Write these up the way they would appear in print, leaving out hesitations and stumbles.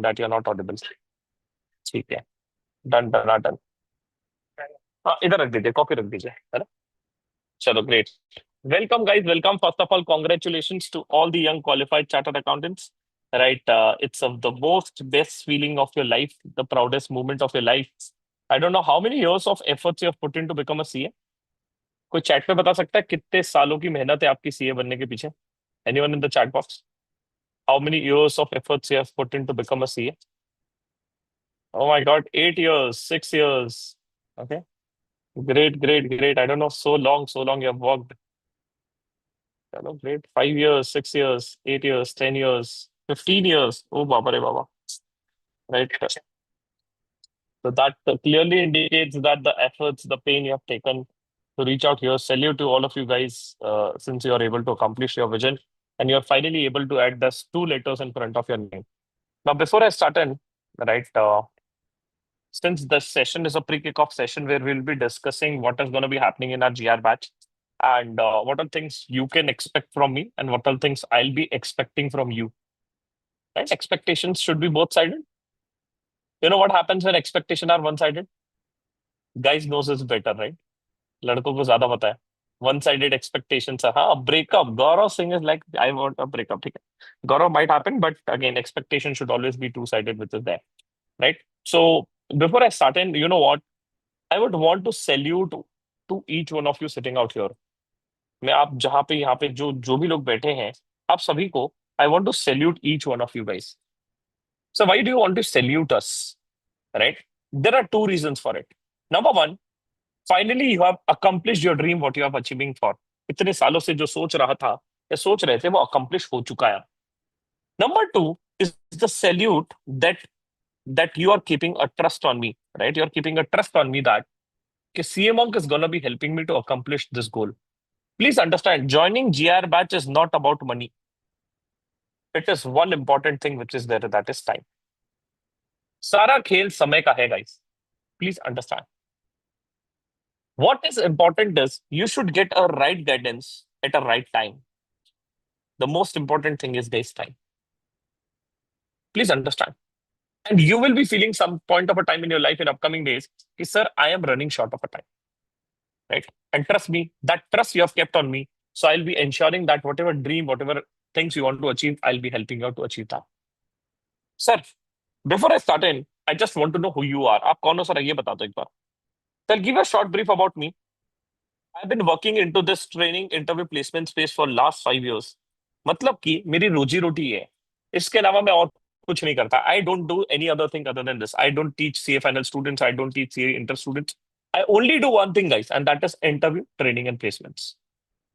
that you're not audible. ठीक है, done done done. हाँ, इधर रख दीजिए, कॉपी रख दीजिए, है ना? चलो, great. Welcome, guys. Welcome. First of all, congratulations to all the young qualified chartered accountants. Right, it's of the most best feeling of your life, the proudest moment of your life. I don't know how many years of efforts you have put in to become a CA. कोई chat पे बता सकता है कितने सालों की मेहनत है आपकी सीए बनने के पीछे? Anyone in the chat box? How many years of efforts you have put in to become a CA? Oh my God, 8 years, 6 years. Okay, great, great, great. I don't know, so long you have worked. Hello, great. 5 years, 6 years, 8 years, 10 years, 15 years. Oh, Baba re Baba. Right. So that clearly indicates that the efforts, the pain you have taken to reach out here. Salute to all of you guys, since you are able to accomplish your vision and you're finally able to add those two letters in front of your name. Now, before I start in, right, since the session is a pre-kickoff session where we'll be discussing what is going to be happening in our GR batch and what are things you can expect from me and what are things I'll be expecting from you. Right? Expectations should be both sided. You know what happens when expectations are one sided? Guys knows this better, right? लड़कों को ज्यादा पता है. One sided expectations are हाँ breakup. Gaurav Singh is like I want a breakup. ठीक है. Gaurav might happen, but again expectation should always be two sided, which is there, right? So before I start in, you know what? I would want to salute to each one of you sitting out here. मैं आप जहाँ पे यहाँ पे जो जो भी लोग बैठे हैं, आप सभी को I want to salute each one of you guys. So why do you want to salute us? Right? There are two reasons for it. Number one, finally you have accomplished your dream, what you have achieving for. इतने सालों से जो सोच रहा था या सोच रहे थे वो accomplish हो चुका है. Number two is the salute that you are keeping a trust on me, right? You're keeping a trust on me that CMonk is gonna be helping me to accomplish this goal. Please understand, joining GR batch is not about money. It is one important thing which is there, that is time. सारा खेल समय का है, guys. Please understand. What is important is you should get a right guidance at a right time. The most important thing is guys time. Please understand. And you will be feeling some point of a time in your life in upcoming days, sir, I am running short of a time. Right? And trust me, that trust you have kept on me. So I'll be ensuring that whatever dream, whatever things you want to achieve, I'll be helping you to achieve that. Sir, before I start in, I just want to know who you are. आप कौन हो sir? ये बता दो एक बार. So I'll give a short brief about me. I've been working into this training interview placement space for last 5 years. मतलब कि मेरी रोजी रोटी है. इसके अलावा मैं और कुछ नहीं करता. I don't do any other thing other than this. I don't teach CA final students. I don't teach CA inter students. I only do one thing, guys, and that is interview, training, and placements.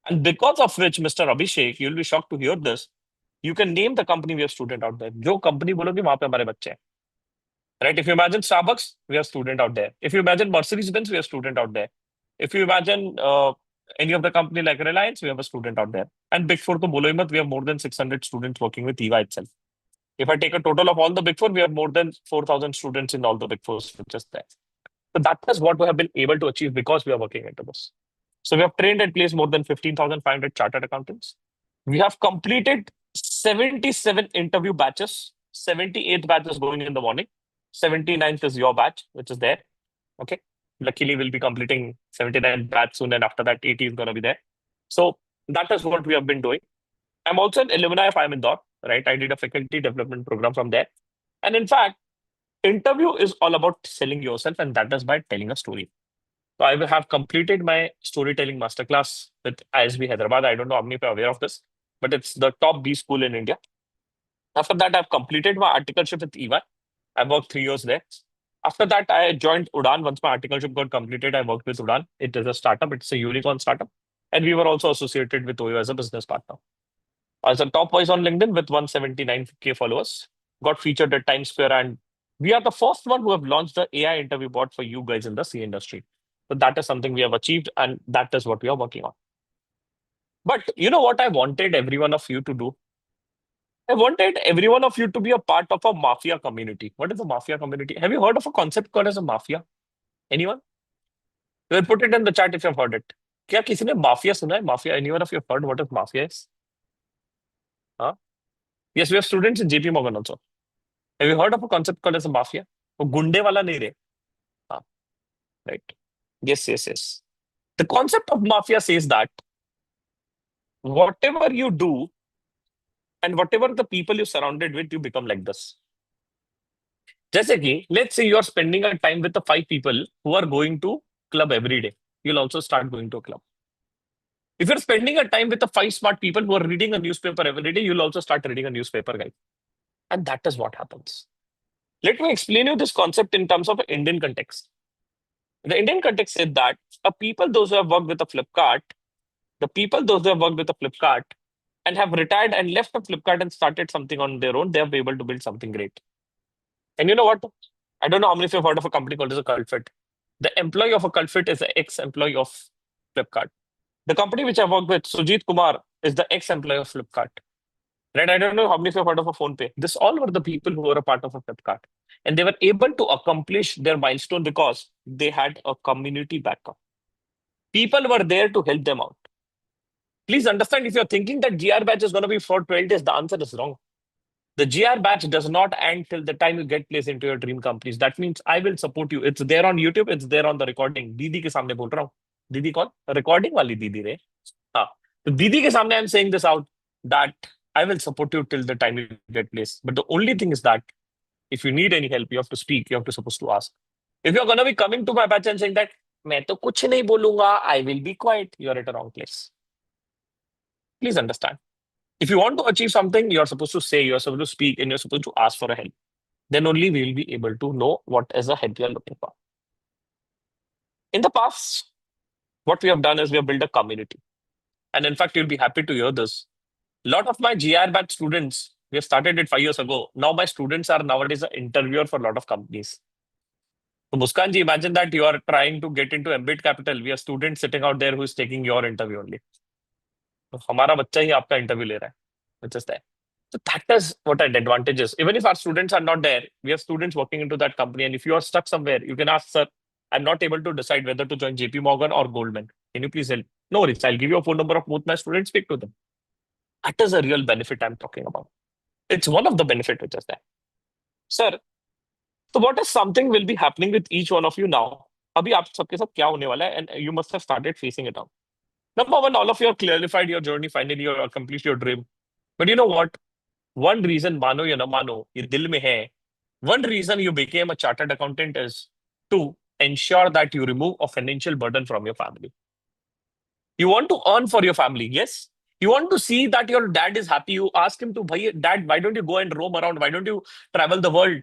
And because of which, Mr. Abhishek, you'll be shocked to hear this. You can name the company we have student out there. जो company बोलोगे वहां पे हमारे बच्चे हैं. Right? If you imagine Starbucks, we have student out there. If you imagine Mercedes-Benz, we have student out there. If you imagine any of the company like Reliance, we have a student out there. And Big Four to bolo hi mat, we have more than 600 students working with EY itself. If I take a total of all the Big Four, we have more than 4,000 students in all the Big Fours, which is there. So that is what we have been able to achieve because we are working into this. So we have trained and placed more than 15,500 chartered accountants. We have completed 77 interview batches. 78th batch is going in the morning. 79th is your batch, which is there. Okay. Luckily, we'll be completing 79th batch soon, and after that, 80 is going to be there. So that is what we have been doing. I'm also an alumni of IIM Indore, right? I did a faculty development program from there. And in fact, interview is all about selling yourself, and that is by telling a story. So I will have completed my storytelling masterclass with ISB Hyderabad. I don't know how many of you are aware of this, but it's the top B school in India. After that, I've completed my articleship with EY. I worked 3 years there. After that, I joined Udan. Once my articleship got completed, I worked with Udan. It is a startup. It's a unicorn startup. And we were also associated with OYO as a business partner. As a top voice on LinkedIn with 179K followers. Got featured at Times Square. And we are the first one who have launched the AI interview bot for you guys in the C industry. So that is something we have achieved. And that is what we are working on. But you know what I wanted every one of you to do? I wanted every one of you to be a part of a mafia community. What is a mafia community? Have you heard of a concept called as a mafia? Anyone? We'll put it in the chat if you've heard it. क्या किसी ने mafia सुना है? Mafia? Anyone of you have heard what is mafia is? Huh? Yes, we have students in JP Morgan also. Have you heard of a concept called as a mafia? वो गुंडे वाला नहीं रहे. हाँ, right. Yes, yes, yes. The concept of mafia says that whatever you do and whatever the people you surrounded with, you become like this. जैसे कि let's say you are spending a time with the 5 people who are going to club every day. You'll also start going to a club. If you're spending a time with the 5 smart people who are reading a newspaper every day, you'll also start reading a newspaper, guys. And that is what happens. Let me explain you this concept in terms of an Indian context. The Indian context is that those who have worked with a Flipkart, those who have worked with a Flipkart and have retired and left a Flipkart and started something on their own, they have been able to build something great. And you know what? I don't know how many of you have heard of a company called as a Cultfit. The employee of a Cultfit is the ex-employee of Flipkart. The company which I work with, Sujit Kumar, is the ex-employee of Flipkart. Right? I don't know how many of you have heard of a PhonePe. This all were the people who were a part of a Flipkart. And they were able to accomplish their milestone because they had a community backup. People were there to help them out. Please understand, if you're thinking that GR batch is going to be for 12 days, the answer is wrong. The GR batch does not end till the time you get placed into your dream companies. That means I will support you. It's there on YouTube. It's there on the recording. दीदी के सामने बोल रहा हूँ. दीदी कौन? Recording वाली दीदी रे. हाँ. तो दीदी के सामने I'm saying this out that I will support you till the time you get placed. But the only thing is that if you need any help, you have to speak. You have to supposed to ask. If you're gonna be coming to my batch and saying that मैं तो कुछ नहीं बोलूंगा, I will be quiet, you're at a wrong place. Please understand. If you want to achieve something, you're supposed to say, you're supposed to speak, and you're supposed to ask for a help. Then only we will be able to know what is the help you are looking for. In the past, what we have done is we have built a community. And in fact, you'll be happy to hear this. A lot of my GR batch students, we have started it 5 years ago. Now my students are nowadays an interviewer for a lot of companies. So Muskan ji, imagine that you are trying to get into Embed Capital. We have students sitting out there who is taking your interview only. तो हमारा बच्चा ही आपका interview ले रहा है. Which is there. So that is what an advantage is. Even if our students are not there, we have students working into that company. And if you are stuck somewhere, you can ask, sir, I'm not able to decide whether to join JP Morgan or Goldman. Can you please help? No worries. I'll give you a phone number of both my students. Speak to them. That is a real benefit I'm talking about. It's one of the benefits which is there. Sir, so what is something will be happening with each one of you now? अभी आप सबके साथ क्या होने वाला है? And you must have started facing it out. Number one, all of you have clarified your journey. Finally, you have accomplished your dream. But you know what? One reason, mano ya na mano, ye dil mein hai. One reason you became a chartered accountant is to ensure that you remove a financial burden from your family. You want to earn for your family, yes? You want to see that your dad is happy. You ask him to, Bhai, Dad, why don't you go and roam around? Why don't you travel the world?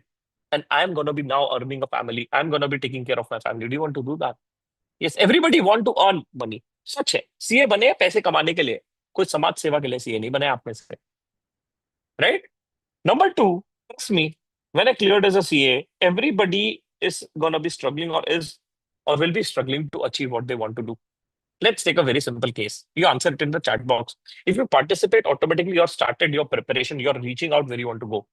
And I'm going to be now earning a family. I'm going to be taking care of my family. Do you want to do that? Yes, everybody want to earn money. सच है. CA बने पैसे कमाने के लिए. कोई समाज सेवा के लिए सीए नहीं बने आप में से. Right? Number two, trust me, when I cleared as a CA, everybody is going to be struggling or will be struggling to achieve what they want to do. Let's take a very simple case. You answer it in the chat box. If you participate, automatically you're started your preparation, you're reaching out where you want to go.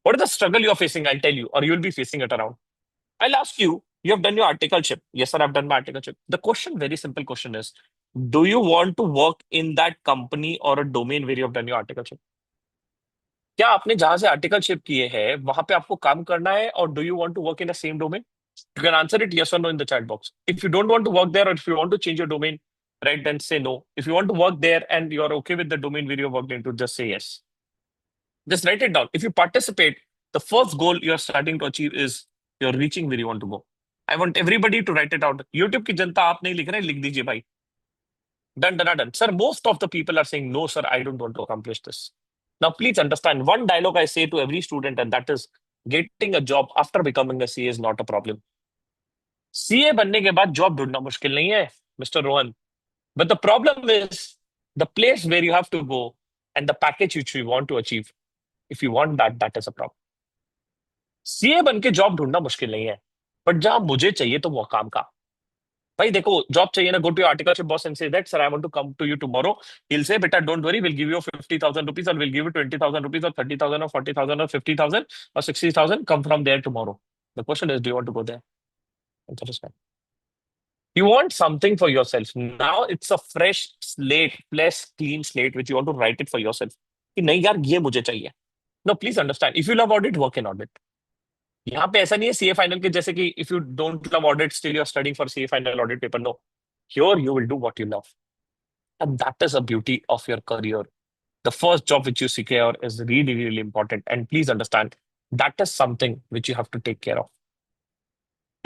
What is the struggle you're facing? I'll tell you, or you'll be facing it around. I'll ask you, you have done your articleship. Yes, sir, I've done my articleship. The question, very simple question is, do you want to work in that company or a domain where you have done your articleship? क्या आपने जहां से articleship किए हैं वहां पे आपको काम करना है और do you want to work in the same domain? You can answer it yes or no in the chat box. If you don't want to work there or if you want to change your domain, right, then say no. If you want to work there and you're okay with the domain where you're worked into, just say yes. Just write it down. If you participate, the first goal you're starting to achieve is you're reaching where you want to go. I want everybody to write it out. YouTube की जनता आप नहीं लिख रहे लिख दीजिए भाई. Done, done, done. Sir, most of the people are saying no, sir, I don't want to accomplish this. Now, please understand one dialogue I say to every student, and that is getting a job after becoming a CA is not a problem. CA बनने के बाद job ढूंढना मुश्किल नहीं है, Mr. Rohan. But the problem is the place where you have to go and the package which you want to achieve. If you want that, that is a problem. CA बन के job ढूंढना मुश्किल नहीं है, but जहां मुझे चाहिए तो वो काम का. भाई देखो जॉब चाहिए ना, go to your articleship boss and say that, sir, I want to come to you tomorrow. He'll say, beta, don't worry, we'll give you 50,000 rupees or we'll give you 20,000 rupees or 30,000 or 40,000 or 50,000 or 60,000. Come from there tomorrow. The question is, do you want to go there? Interesting. You want something for yourself. Now it's a fresh slate, plus clean slate, which you want to write it for yourself. कि नहीं यार ये मुझे चाहिए. No, please understand. If you love audit, work in audit. यहाँ पे ऐसा नहीं है सीए फाइनल के जैसे कि if you don't love audit still you are studying for CA final audit paper, no, here you will do what you love, and that is a beauty of your career. The first job which you secure is really, really important. And please understand that is something which you have to take care of.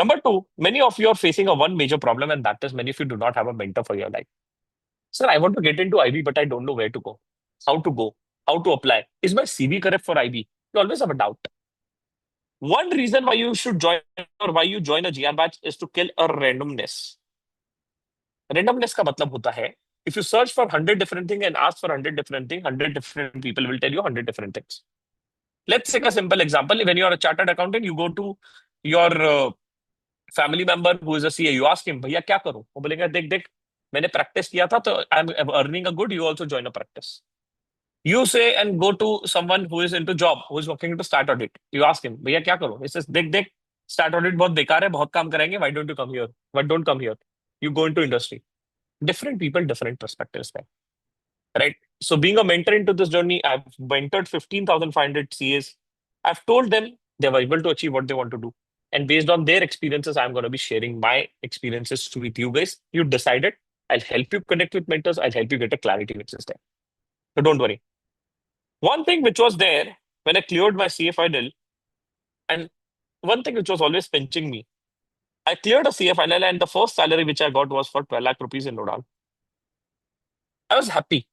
Number two, many of you are facing a one major problem, and that is many of you do not have a mentor for your life. Sir, I want to get into IB, but I don't know where to go, how to apply. Is my CV correct for IB? You always have a doubt. One reason why you should join or why you join a GR batch is to kill a randomness. Randomness का मतलब होता है, if you search for 100 different things and ask for 100 different things, 100 different people will tell you 100 different things. Let's take a simple example. When you are a chartered accountant, you go to your family member who is a CA. You ask him, भैया क्या करूं? वो बोलेगा देख देख मैंने practice किया था तो I am earning a good. You also join a practice. You say and go to someone who is into job, who is working into start audit. You ask him, भैया क्या करूं? He says देख देख start audit बहुत बेकार है, बहुत काम कराएंगे. Why don't you come here? Why don't come here? You go into industry. Different people, different perspectives there. Right? So being a mentor into this journey, I've mentored 15,500 CAs. I've told them they were able to achieve what they want to do. And based on their experiences, I'm going to be sharing my experiences with you guys. You decided. I'll help you connect with mentors. I'll help you get a clarity which is there. So don't worry. One thing which was there when I cleared my CA final, and one thing which was always pinching me, I cleared a CA final and the first salary which I got was for 12 lakh rupees in Nodal. I was happy.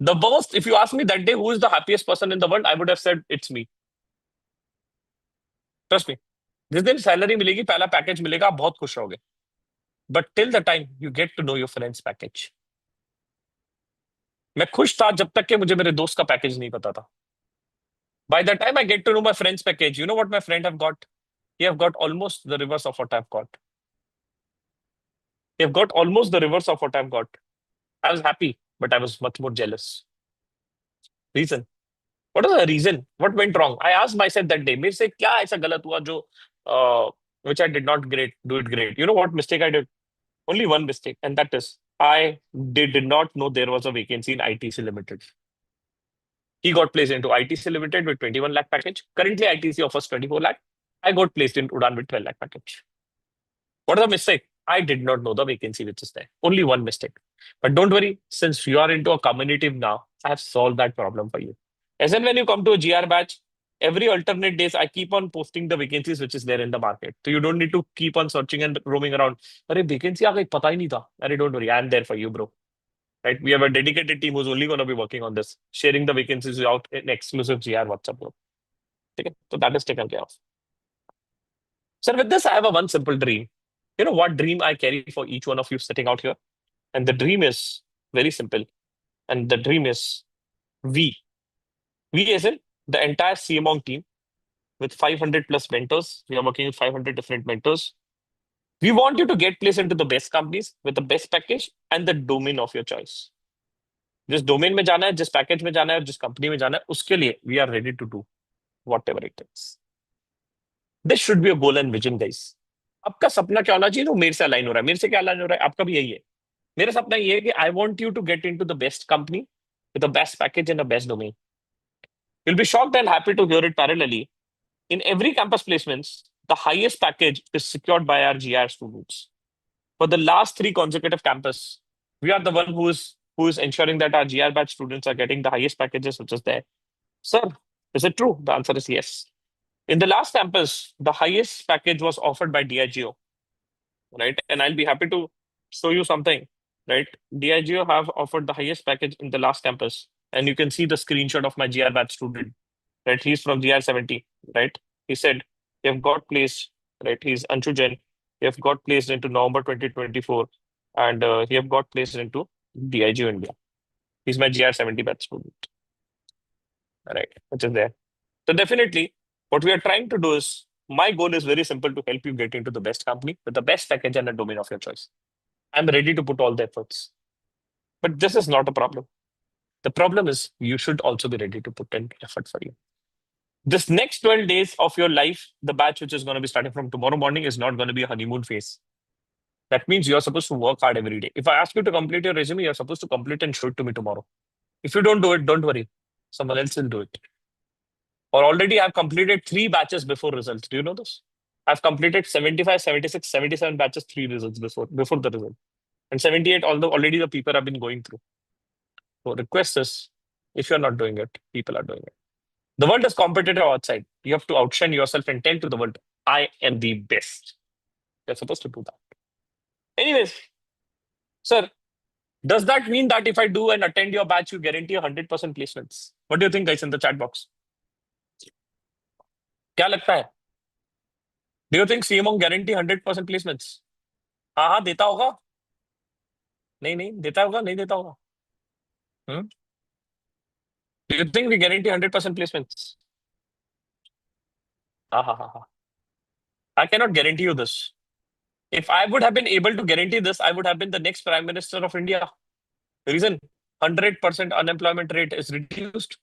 The most, if you ask me that day who is the happiest person in the world, I would have said it's me. Trust me. जिस दिन salary मिलेगी, पहला package मिलेगा, आप बहुत खुश रहोगे. But till the time you get to know your friends package. मैं खुश था जब तक कि मुझे मेरे दोस्त का पैकेज नहीं पता था. By the time I get to know my friend's package, you know what my friend have got? He have got almost the reverse of what I've got. They have got almost the reverse of what I've got. I was happy, but I was much more jealous. Reason? What is the reason? What went wrong? I asked myself that day, मेरे से क्या ऐसा गलत हुआ जो which I did not do it great. You know what mistake I did? Only one mistake, and that is I did not know there was a vacancy in ITC Limited. He got placed into ITC Limited with 21 lakh package. Currently, ITC offers 24 lakh. I got placed in Udan with 12 lakh package. What is the mistake? I did not know the vacancy which is there. Only one mistake. But don't worry, since you are into a community now, I have solved that problem for you. As in when you come to a GR batch, every alternate days, I keep on posting the vacancies which is there in the market. So you don't need to keep on searching and roaming around. अरे vacancy आ गई पता ही नहीं था. अरे don't worry, I'm there for you, bro. Right? We have a dedicated team who's only going to be working on this, sharing the vacancies out in exclusive GR WhatsApp group. Okay? So that is taken care of. Sir, with this, I have a one simple dream. You know what dream I carry for each one of you sitting out here? And the dream is very simple. And the dream is we. We as in the entire camonk team with 500 plus mentors. We are working with 500 different mentors. We want you to get placed into the best companies with the best package and the domain of your choice. जिस domain में जाना है, जिस package में जाना है, जिस company में जाना है, उसके लिए we are ready to do whatever it takes. This should be a goal and vision, guys. आपका सपना क्या होना चाहिए? तो मेरे से अलाइन हो रहा है. मेरे से क्या अलाइन हो रहा है? आपका भी यही है. मेरा सपना ये है कि I want you to get into the best company with the best package and the best domain. You'll be shocked and happy to hear it parallelly. In every campus placements, the highest package is secured by our GIR students. For the last 3 consecutive campus, we are the one who is ensuring that our GR batch students are getting the highest packages which is there. Sir, is it true? The answer is yes. In the last campus, the highest package was offered by DIGO, right? And I'll be happy to show you something, right? DIGO have offered the highest package in the last campus. And you can see the screenshot of my GR batch student, right? He's from GR 70, right? He said, you have got placed, right? He's Anshu Jain. He have got placed into November 2024 and he have got placed into DIGO India. He's my GR 70 batch student, right? Which is there. So definitely, what we are trying to do is, my goal is very simple to help you get into the best company with the best package and a domain of your choice. I'm ready to put all the efforts. But this is not a problem. The problem is you should also be ready to put in effort for you. This next 12 days of your life, the batch which is going to be starting from tomorrow morning is not going to be a honeymoon phase. That means you're supposed to work hard every day. If I ask you to complete your resume, you're supposed to complete and show it to me tomorrow. If you don't do it, don't worry. Someone else will do it. Or already I've completed 3 batches before results. Do you know this? I've completed 75, 76, 77 batches, 3 results before the result. And 78, although already the people have been going through. So request is, if you're not doing it, people are doing it. The world is competitive outside. You have to outshine yourself and tell to the world, I am the best. You're supposed to do that. Anyways, sir, does that mean that if I do and attend your batch, you guarantee 100% placements? What do you think, guys, in the chat box? क्या लगता है? Do you think CMO guarantee 100% placements? हाँ हाँ देता होगा? नहीं नहीं देता होगा, नहीं देता होगा? Hmm? Do you think we guarantee 100% placements? हाँ हाँ हाँ हाँ. I cannot guarantee you this. If I would have been able to guarantee this, I would have been the next Prime Minister of India. Reason, 100% unemployment rate is reduced.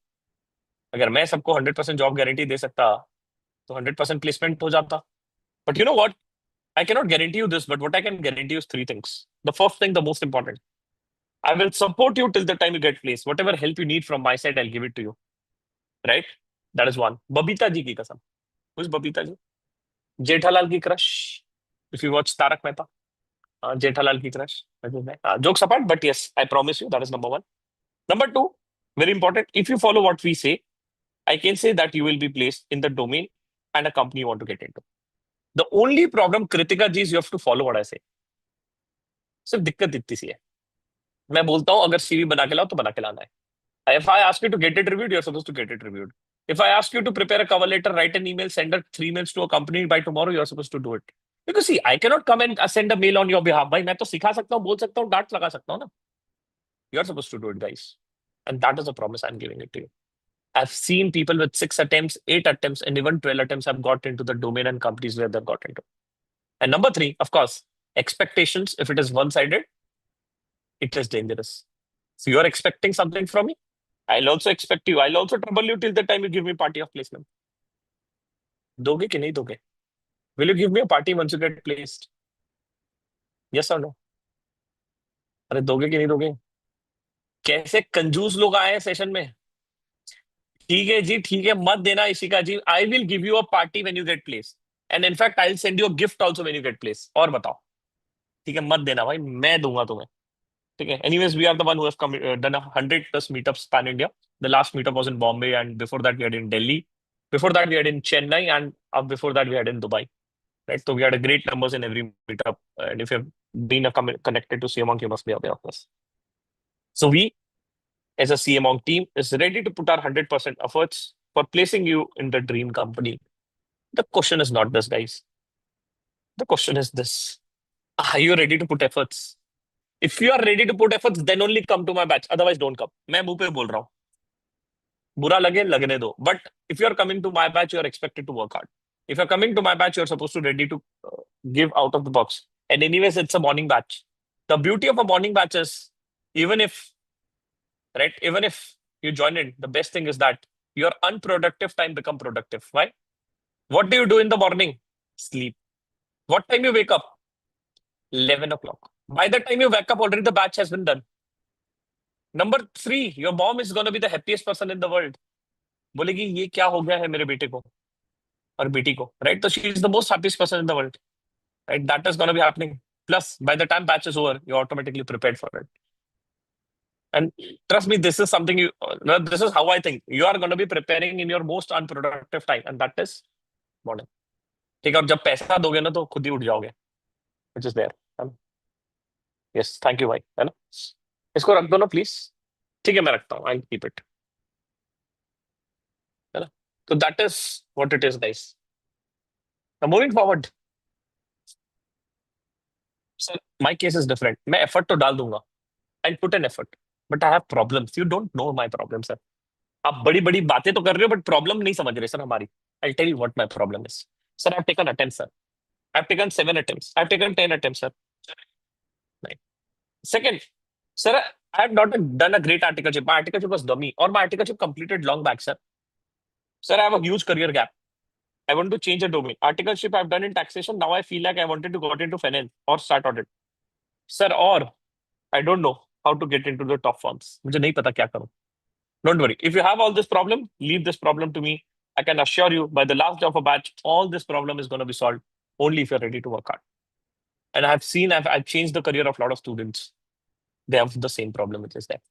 अगर मैं सबको 100% job guarantee दे सकता तो 100% placement हो जाता. But you know what? I cannot guarantee you this, but what I can guarantee you is 3 things. The first thing, the most important. I will support you till the time you get placed. Whatever help you need from my side, I'll give it to you. Right? That is one. Babita ji ki kasam. Who's Babita ji? Jethalal ki crush. If you watch Tarak Mehta. Jethalal ki crush. Jokes apart, but yes, I promise you, that is number one. Number two, very important. If you follow what we say, I can say that you will be placed in the domain and a company you want to get into. The only problem, Kritika ji, is you have to follow what I say. सिर्फ दिक्कत इतनी सी है. मैं बोलता हूँ अगर CV बना के लाओ तो बना के लाना है. If I ask you to get it reviewed, you're supposed to get it reviewed. If I ask you to prepare a cover letter, write an email, send 3 mails to a company by tomorrow, you're supposed to do it. Because see, I cannot come and send a mail on your behalf. भाई मैं तो सिखा सकता हूँ, बोल सकता हूँ, डांट लगा सकता हूँ ना. You're supposed to do it, guys. And that is a promise I'm giving it to you. I've seen people with 6 attempts, 8 attempts, and even 12 attempts have got into the domain and companies where they've got into. And number 3, of course, expectations. If it is one-sided, it is dangerous. So you're expecting something from me. I'll also expect you. I'll also trouble you till the time you give me party of placement. दोगे कि नहीं दोगे? Will you give me a party once you get placed? Yes or no? अरे दोगे कि नहीं दोगे? कैसे कंजूस लोग आए हैं सेशन में? ठीक है जी, ठीक है, मत देना इशिका जी. I will give you a party when you get placed. And in fact, I'll send you a gift also when you get placed. और बताओ. ठीक है, मत देना भाई, मैं दूंगा तुम्हें. ठीक है. Anyways, we are the one who have done 100+ meetups pan India. The last meetup was in Bombay, and before that we had in Delhi. Before that we had in Chennai, and before that we had in Dubai. Right. So we had a great numbers in every meetup. And if you've been connected to CMONK, you must be aware of this. So we, as a CMONK team, is ready to put our 100% efforts for placing you in the dream company. The question is not this, guys. The question is this. Are you ready to put efforts? If you are ready to put efforts, then only come to my batch. Otherwise, don't come. मैं मुंह पे बोल रहा हूँ. बुरा लगे लगने दो. But if you are coming to my batch, you are expected to work hard. If you're coming to my batch, you're supposed to ready to give out of the box. And anyways, it's a morning batch. The beauty of a morning batch is, even if you join in, the best thing is that your unproductive time become productive. Why? What do you do in the morning? Sleep. What time you wake up? 11 o'clock. By the time you wake up, already the batch has been done. Number 3, your mom is going to be the happiest person in the world. बोलेगी ये क्या हो गया है मेरे बेटे को और बेटी को, right? So she is the most happiest person in the world, right? That is going to be happening. Plus, by the time batch is over, you're automatically prepared for it. And trust me, this is something this is how I think. You are going to be preparing in your most unproductive time, and that is morning. ठीक है, और जब पैसा दोगे ना तो खुद ही उठ जाओगे, which is there. Yes, thank you भाई, है ना? इसको रख दो ना प्लीज. ठीक है, मैं रखता हूँ. I'll keep it. है ना? So that is what it is, guys. Now moving forward. So my case is different. मैं effort तो डाल दूंगा. I'll put an effort. But I have problems. You don't know my problems, sir. आप बड़ी बड़ी बातें तो कर रहे हो, but problem नहीं समझ रहे सर हमारी. I'll tell you what my problem is. Sir, I've taken attempts, sir. I've taken 7 attempts. I've taken 10 attempts, sir. Right. Second, sir, I have not done a great articleship. My articleship was dummy, or my articleship completed long back, sir. Sir, I have a huge career gap. I want to change a domain. Articleship I've done in taxation. Now I feel like I wanted to go into finance or start audit. Sir, or I don't know how to get into the top firms. मुझे नहीं पता क्या करूं. Don't worry. If you have all this problem, leave this problem to me. I can assure you by the last day of a batch, all this problem is going to be solved only if you're ready to work hard. And I've changed the career of a lot of students. They have the same problem which is there.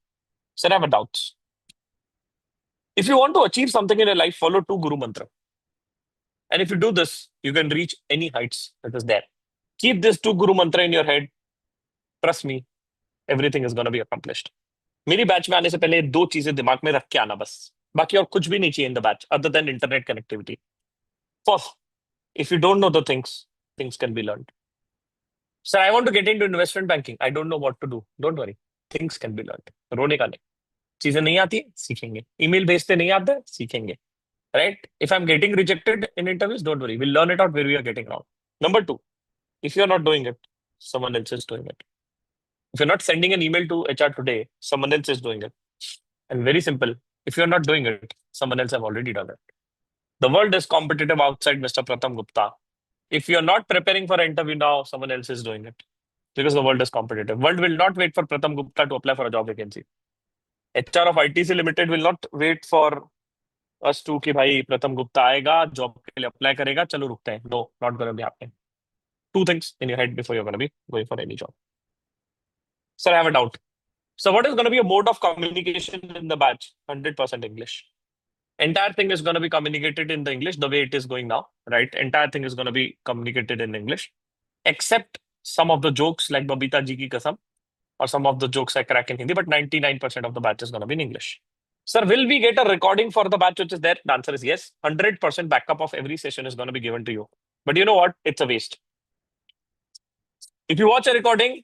So I have a doubt. If you want to achieve something in your life, follow two Guru Mantra. And if you do this, you can reach any heights that is there. Keep this two Guru Mantra in your head. Trust me, everything is going to be accomplished. मेरी batch में आने से पहले दो चीजें दिमाग में रख के आना बस बाकी और कुछ भी नहीं चाहिए in the batch other than internet connectivity first if you don't know the things can be learned. Sir, I want to get into investment banking. I don't know what to do. Don't worry. Things can be learned. रोने का नहीं. चीजें नहीं आती सीखेंगे. Email भेजते नहीं आते सीखेंगे. Right? If I'm getting rejected in interviews, don't worry. We'll learn it out where we are getting wrong. Number two, if you're not doing it, someone else is doing it. If you're not sending an email to HR today, someone else is doing it. And very simple. If you're not doing it, someone else have already done it. The world is competitive outside Mr. Pratham Gupta. If you're not preparing for an interview now, someone else is doing it. Because the world is competitive. World will not wait for Pratham Gupta to apply for a job vacancy. HR of ITC Limited will not wait for us to कि भाई प्रथम गुप्ता आएगा job के लिए apply करेगा चलो रुकते हैं no not gonna be happening. Two things in your head before you're gonna be going for any job. Sir, I have a doubt. So what is going to be a mode of communication in the batch? 100% English. Entire thing is going to be communicated in the English the way it is going now, right? Entire thing is going to be communicated in English, except some of the jokes like Babita ji ki kasam or some of the jokes I crack in Hindi, but 99% of the batch is going to be in English. Sir, will we get a recording for the batch which is there? The answer is yes. 100% backup of every session is going to be given to you. But you know what? It's a waste. If you watch a recording,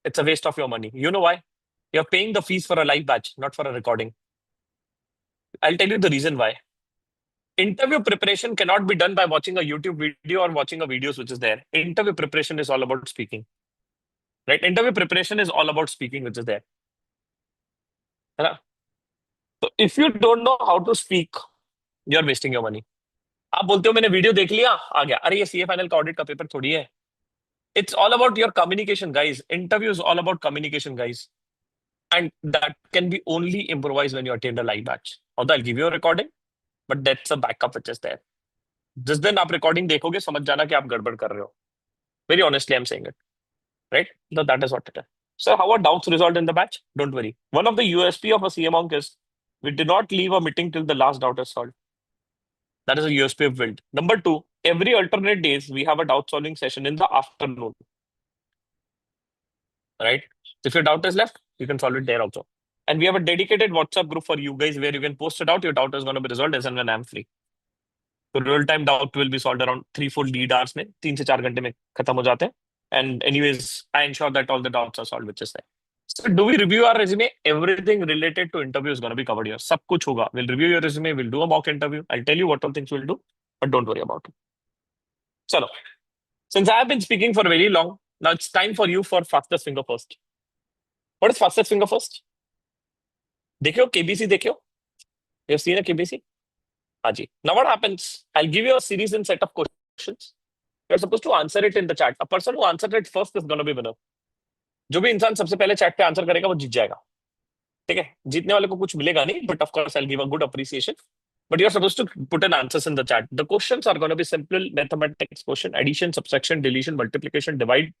it's a waste of your money. You know why? You're paying the fees for a live batch, not for a recording. I'll tell you the reason why. Interview preparation cannot be done by watching a YouTube video or watching a videos which is there. Interview preparation is all about speaking. Right? Interview preparation is all about speaking, which is there. So if you don't know how to speak, you're wasting your money. आप बोलते हो मैंने video देख लिया आ गया अरे ये CA final का ऑडिट का पेपर थोड़ी है. It's all about your communication, guys. Interview is all about communication, guys. And that can be only improvised when you attend a live batch. Although I'll give you a recording, but that's a backup which is there. जिस दिन आप recording देखोगे समझ जाना कि आप गड़बड़ कर रहे हो. Very honestly, I'm saying it. Right? So that is what it is. So how are doubts resolved in the batch? Don't worry. One of the USP of a camonk is we did not leave a meeting till the last doubt is solved. That is a USP of build. Number two, every alternate days, we have a doubt solving session in the afternoon. Right? If your doubt is left, you can solve it there also. And we have a dedicated WhatsApp group for you guys where you can post it out. Your doubt is going to be resolved as and when I'm free. So real-time doubt will be solved around 3-4 lead hours में 3 से 4 घंटे में खत्म हो जाते हैं. And anyways, I ensure that all the doubts are solved, which is there. So do we review our resume? Everything related to interview is going to be covered here. सब कुछ होगा. We'll review your resume. We'll do a mock interview. I'll tell you what all things we'll do, but don't worry about it. So, since I have been speaking for very long, now it's time for you for fastest finger first. What is fastest finger first? देखियो KBC देखियो. You've seen a KBC? Haji. Now what happens? I'll give you a series and set of questions. You're supposed to answer it in the chat. A person who answered it first is going to be winner. जो भी इंसान सबसे पहले chat पे answer करेगा वो जीत जाएगा. ठीक है जीतने वाले को कुछ मिलेगा नहीं but of course I'll give a good appreciation. But you're supposed to put in answers in the chat. The questions are going to be simple mathematics question, addition, subtraction, deletion, multiplication, divide.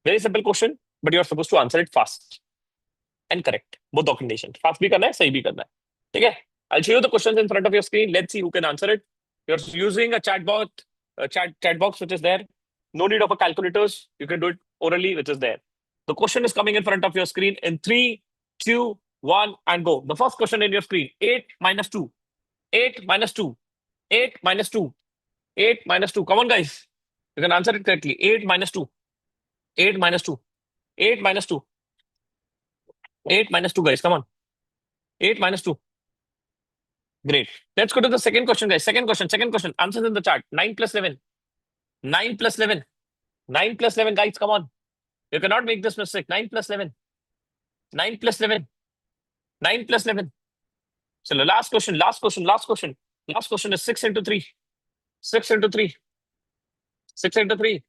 Very simple question, but you're supposed to answer it fast and correct. Both documentation. Fast भी करना है, सही भी करना है. ठीक है? I'll show you the questions in front of your screen. Let's see who can answer it. You're using a chat box which is there. No need of a calculators. You can do it orally, which is there. The question is coming in front of your screen in 3, 2, 1, and go. The first question in your screen: 8 minus 2. 8 minus 2. 8 minus 2. 8 minus 2. Come on, guys. You can answer it correctly. 8 minus 2. 8 minus 2. 8 minus 2. 8 minus 2, guys. Come on. 8 minus 2. Great. Let's go to the second question, guys. Second question. Answers in the chat. 9 plus 11. 9 plus 11. 9 plus 11, guys. Come on. You cannot make this mistake. 9 plus 11. 9 plus 11. 9 plus 11. So the last question. Last question is 6 into 3. 6 into 3. 6 into 3.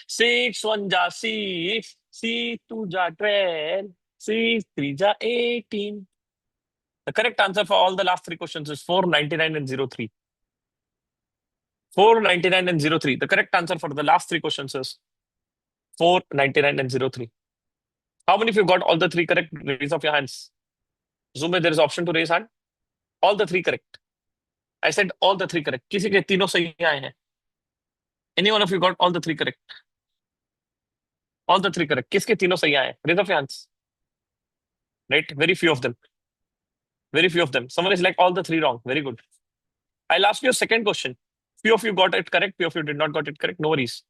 6 1 ja 6. 6 2 ja 12. 6 3 ja 18. The correct answer for all the last three questions is 499 and 03. 499 and 03. The correct answer for the last three questions is 499 and 03. How many of you got all the three correct? Raise up your hands. Zoom में there is option to raise hand. All the three correct. I said all the three correct. किसी के तीनों सही आए हैं? Any one of you got all the three correct? All the three correct. किसके तीनों सही आए हैं? Raise up your hands. Right? Very few of them. Very few of them. Someone is like all the three wrong. Very good. I'll ask you a second question. Few of you got it correct. Few of you did not got it correct. No worries.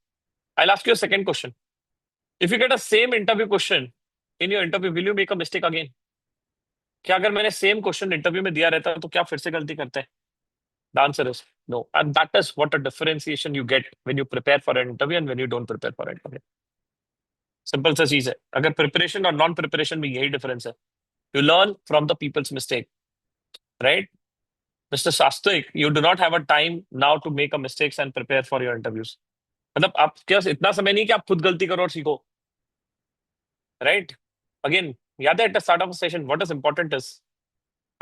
I'll ask you a second question. If you get a same interview question in your interview, will you make a mistake again? क्या अगर मैंने same question interview में दिया रहता तो क्या फिर से गलती करते हैं? The answer is no. And that is what a differentiation you get when you prepare for an interview and when you don't prepare for an interview. Simple सा चीज है. अगर प्रिपरेशन और नॉन प्रिपरेशन में यही डिफरेंस है. You learn from the people's mistake, right? Mr. Sastwik, you do not have a time now to make a mistakes and prepare for your interviews. मतलब आप क्या इतना समय नहीं कि आप खुद गलती करो और सीखो, right? Again, याद है at the start of a session, what is important is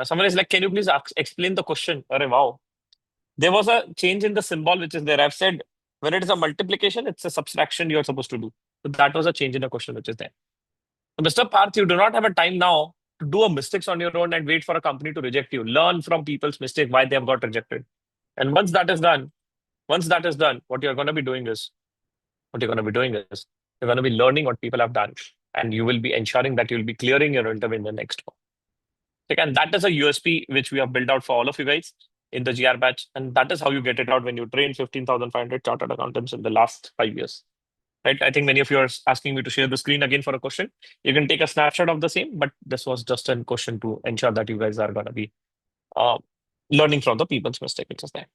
someone is like, can you please explain the question? अरे wow, there was a change in the symbol which is there. I've said when it is a multiplication, it's a subtraction you are supposed to do. So that was a change in the question which is there. So Mr. Parth, you do not have a time now to do a mistakes on your own and wait for a company to reject you. Learn from people's mistake why they have got rejected. And once that is done, what you're going to be doing is you're going to be learning what people have done, and you will be ensuring that you'll be clearing your interview in the next one. Okay, and that is a USP which we have built out for all of you guys in the GR batch, and that is how you get it out when you train 15,500 chartered accountants in the last 5 years. Right? I think many of you are asking me to share the screen again for a question. You can take a snapshot of the same, but this was just a question to ensure that you guys are going to be learning from the people's mistake, which is there.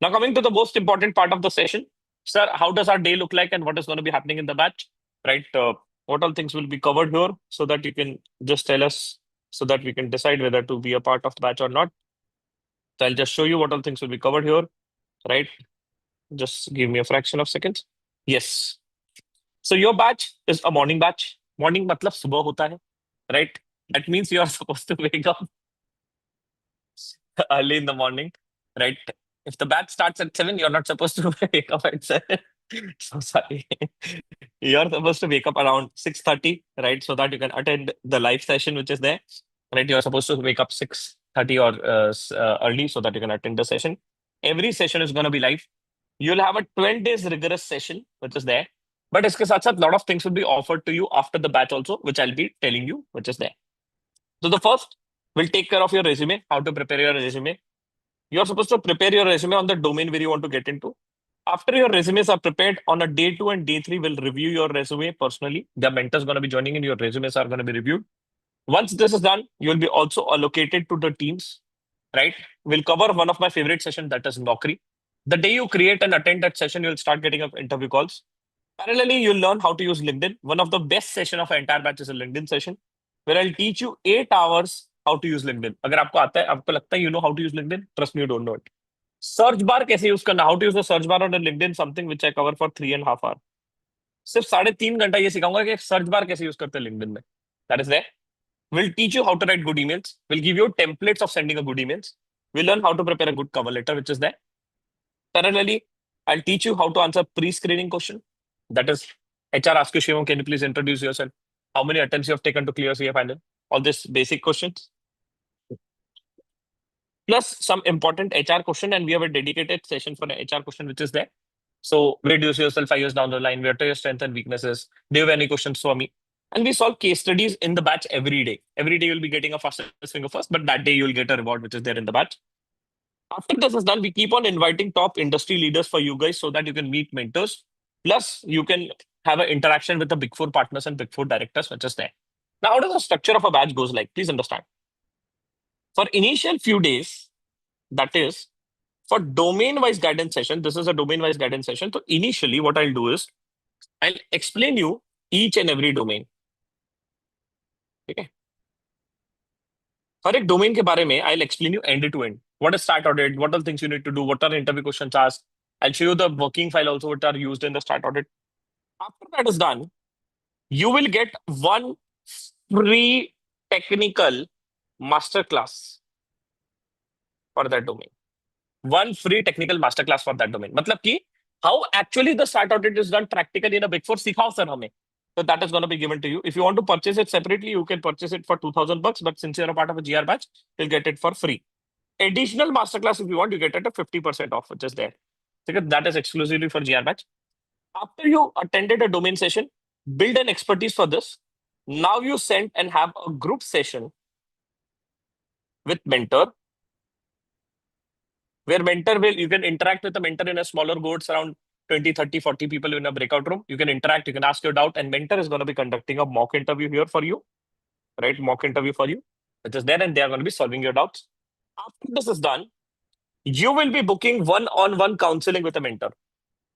Now, coming to the most important part of the session, sir, how does our day look like and what is going to be happening in the batch? Right? What all things will be covered here so that you can just tell us so that we can decide whether to be a part of the batch or not. So I'll just show you what all things will be covered here. Right? Just give me a fraction of seconds. Yes. So your batch is a morning batch. Morning matlab subah hota hai, right? That means you are supposed to wake up early in the morning, right? If the batch starts at 7, you're not supposed to wake up at 7. So sorry. You're supposed to wake up around 6:30, right? So that you can attend the live session which is there, right? You're supposed to wake up 6:30 or early so that you can attend the session. Every session is going to be live. You'll have a 12 days rigorous session which is there. But इसके साथ साथ lot of things will be offered to you after the batch also, which I'll be telling you, which is there. So the first will take care of your resume, how to prepare your resume. You're supposed to prepare your resume on the domain where you want to get into. After your resumes are prepared on a day 2 and day 3, we'll review your resume personally. The mentors going to be joining in, your resumes are going to be reviewed. Once this is done, you'll be also allocated to the teams, right? We'll cover one of my favorite sessions, that is Naukri. The day you create and attend that session, you'll start getting up interview calls. Parallelly, you'll learn how to use LinkedIn. One of the best session of our entire batch is a LinkedIn session, where I'll teach you 8 hours how to use LinkedIn. अगर आपको आता है, आपको लगता है you know how to use LinkedIn, trust me, you don't know it. Search bar कैसे use करना, how to use the search bar on LinkedIn, something which I cover for 3.5 hours. सिर्फ 3.5 घंटा ये सिखाऊंगा कि सर्च बार कैसे use करते हैं LinkedIn में. That is there. We'll teach you how to write good emails. We'll give you templates of sending a good emails. We'll learn how to prepare a good cover letter, which is there. Parallelly, I'll teach you how to answer pre-screening question. That is, HR asks you, Shivam, can you please introduce yourself? How many attempts you have taken to clear CA final? All these basic questions. Plus some important HR question, and we have a dedicated session for an HR question, which is there. So where do you see yourself 5 years down the line? What are your strengths and weaknesses? Do you have any questions for me? And we solve case studies in the batch every day. Every day you'll be getting a fastest finger first, but that day you'll get a reward, which is there in the batch. After this is done, we keep on inviting top industry leaders for you guys so that you can meet mentors. Plus, you can have an interaction with the Big Four partners and Big Four directors, which is there. Now, how does the structure of a batch goes like? Please understand. For initial few days, that is, for domain-wise guidance session, this is a domain-wise guidance session. So initially, what I'll do is, I'll explain you each and every domain. Okay. For a domain के बारे में, I'll explain you end to end. What is start audit? What are things you need to do? What are interview questions asked? I'll show you the working file also what are used in the start audit. After that is done, you will get one free technical masterclass for that domain. One free technical masterclass for that domain. मतलब कि how actually the start audit is done practically in a Big Four सिखाओ sir हमें. So that is going to be given to you. If you want to purchase it separately, you can purchase it for $2,000. But since you're a part of a GR batch, you'll get it for free. Additional masterclass, if you want, you get it at 50% off, which is there. Because that is exclusively for GR batch. After you attended a domain session, build an expertise for this. Now you send and have a group session with mentor, where you can interact with the mentor in a smaller boards around 20, 30, 40 people in a breakout room. You can interact, you can ask your doubt, and mentor is going to be conducting a mock interview here for you, right? Mock interview for you, which is there, and they are going to be solving your doubts. After this is done, you will be booking one-on-one counseling with a mentor.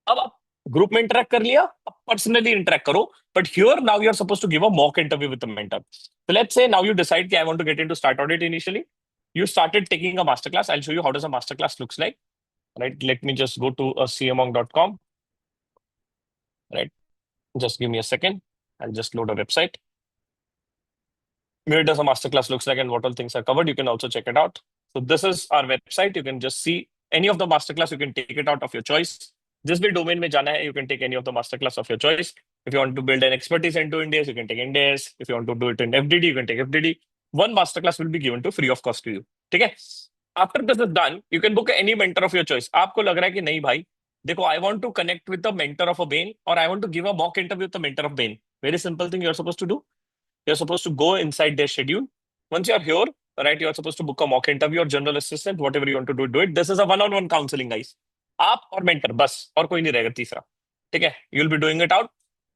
अब आप group में interact कर लिया, अब personally interact करो, but here now you are supposed to give a mock interview with the mentor. So let's say now you decide that I want to get into start audit initially. You started taking a masterclass. I'll show you how does a masterclass looks like. Right? Let me just go to camonk.com. Right? Just give me a second. I'll just load a website. Here does a masterclass looks like and what all things are covered. You can also check it out. So this is our website. You can just see any of the masterclass. You can take it out of your choice. This भी domain में जाना है, you can take any of the masterclass of your choice. If you want to build an expertise into Indies, you can take Indies. If you want to do it in FDD, you can take FDD. One masterclass will be given to free of cost to you. ठीक है? After this is done, you can book any mentor of your choice. आपको लग रहा है कि नहीं भाई, देखो, I want to connect with the mentor of a Bain or I want to give a mock interview with the mentor of Bain. Very simple thing you're supposed to do. You're supposed to go inside their schedule. Once you're here, right, you're supposed to book a mock interview or general assistant, whatever you want to do it. This is a one-on-one counseling, guys. आप और mentor, बस और कोई नहीं रहेगा तीसरा. ठीक है? You'll be doing it out,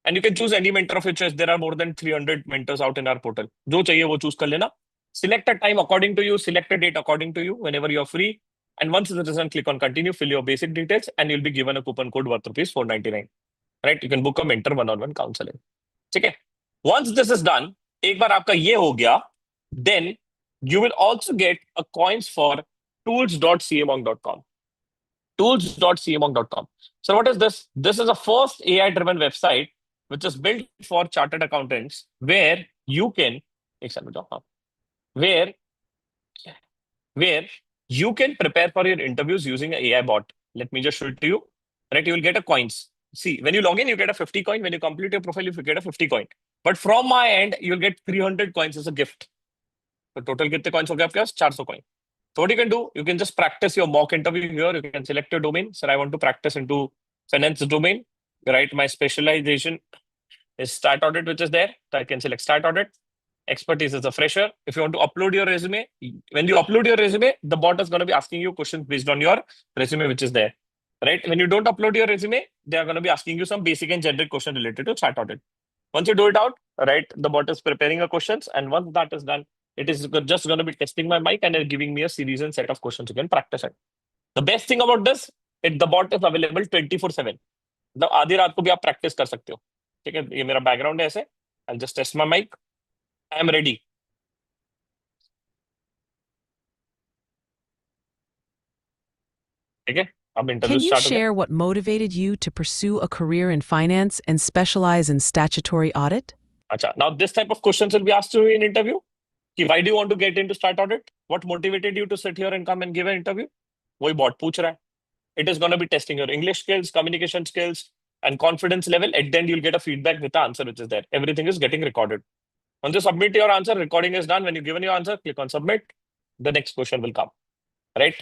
and you can choose any mentor of your choice. There are more than 300 mentors out in our portal. जो चाहिए वो choose कर लेना. Select a time according to you. Select a date according to you. Whenever you're free, and once it is done, click on continue. Fill your basic details, and you'll be given a coupon code worth ₹499. Right? You can book a mentor one-on-one counseling. ठीक है? Once this is done, एक बार आपका ये हो गया, then you will also get a coins for tools.camonk.com. Tools.camonk.com. So what is this? This is a first AI-driven website which is built for chartered accountants, where you can, where you can prepare for your interviews using an AI bot. Let me just show it to you. Right, you will get a coins. See, when you log in, you get a 50 coin. When you complete your profile, you get a 50 coin. But from my end, you'll get 300 coins as a gift. So total कितने coins हो गए आपके पास? 400 coin. So what you can do, you can just practice your mock interview here. You can select your domain. Sir, I want to practice into finance domain. Right, my specialization is start audit, which is there. So I can select start audit. Expertise is a fresher. If you want to upload your resume, when you upload your resume, the bot is going to be asking you questions based on your resume, which is there. Right? When you don't upload your resume, they are going to be asking you some basic and generic question related to start audit. Once you do it out, right, the bot is preparing a questions, and once that is done, it is just going to be testing my mic and giving me a series and set of questions you can practice it. The best thing about this, the bot is available 24/7. मतलब आधी रात को भी आप practice कर सकते हो. ठीक है, ये मेरा background है ऐसे. I'll just test my mic. I am ready. ठीक है, अब interview Can you start हो गया. share what motivated you to pursue a career in finance and specialize in statutory audit? अच्छा, now this type of questions will be asked to you in interview. कि why do you want to get into start audit? What motivated you to sit here and come and give an interview? वही bot पूछ रहा है. It is going to be testing your English skills, communication skills, and confidence level. At the end, you'll get a feedback with the answer which is there. Everything is getting recorded. Once you submit your answer, recording is done. When you've given your answer, click on submit. The next question will come. Right?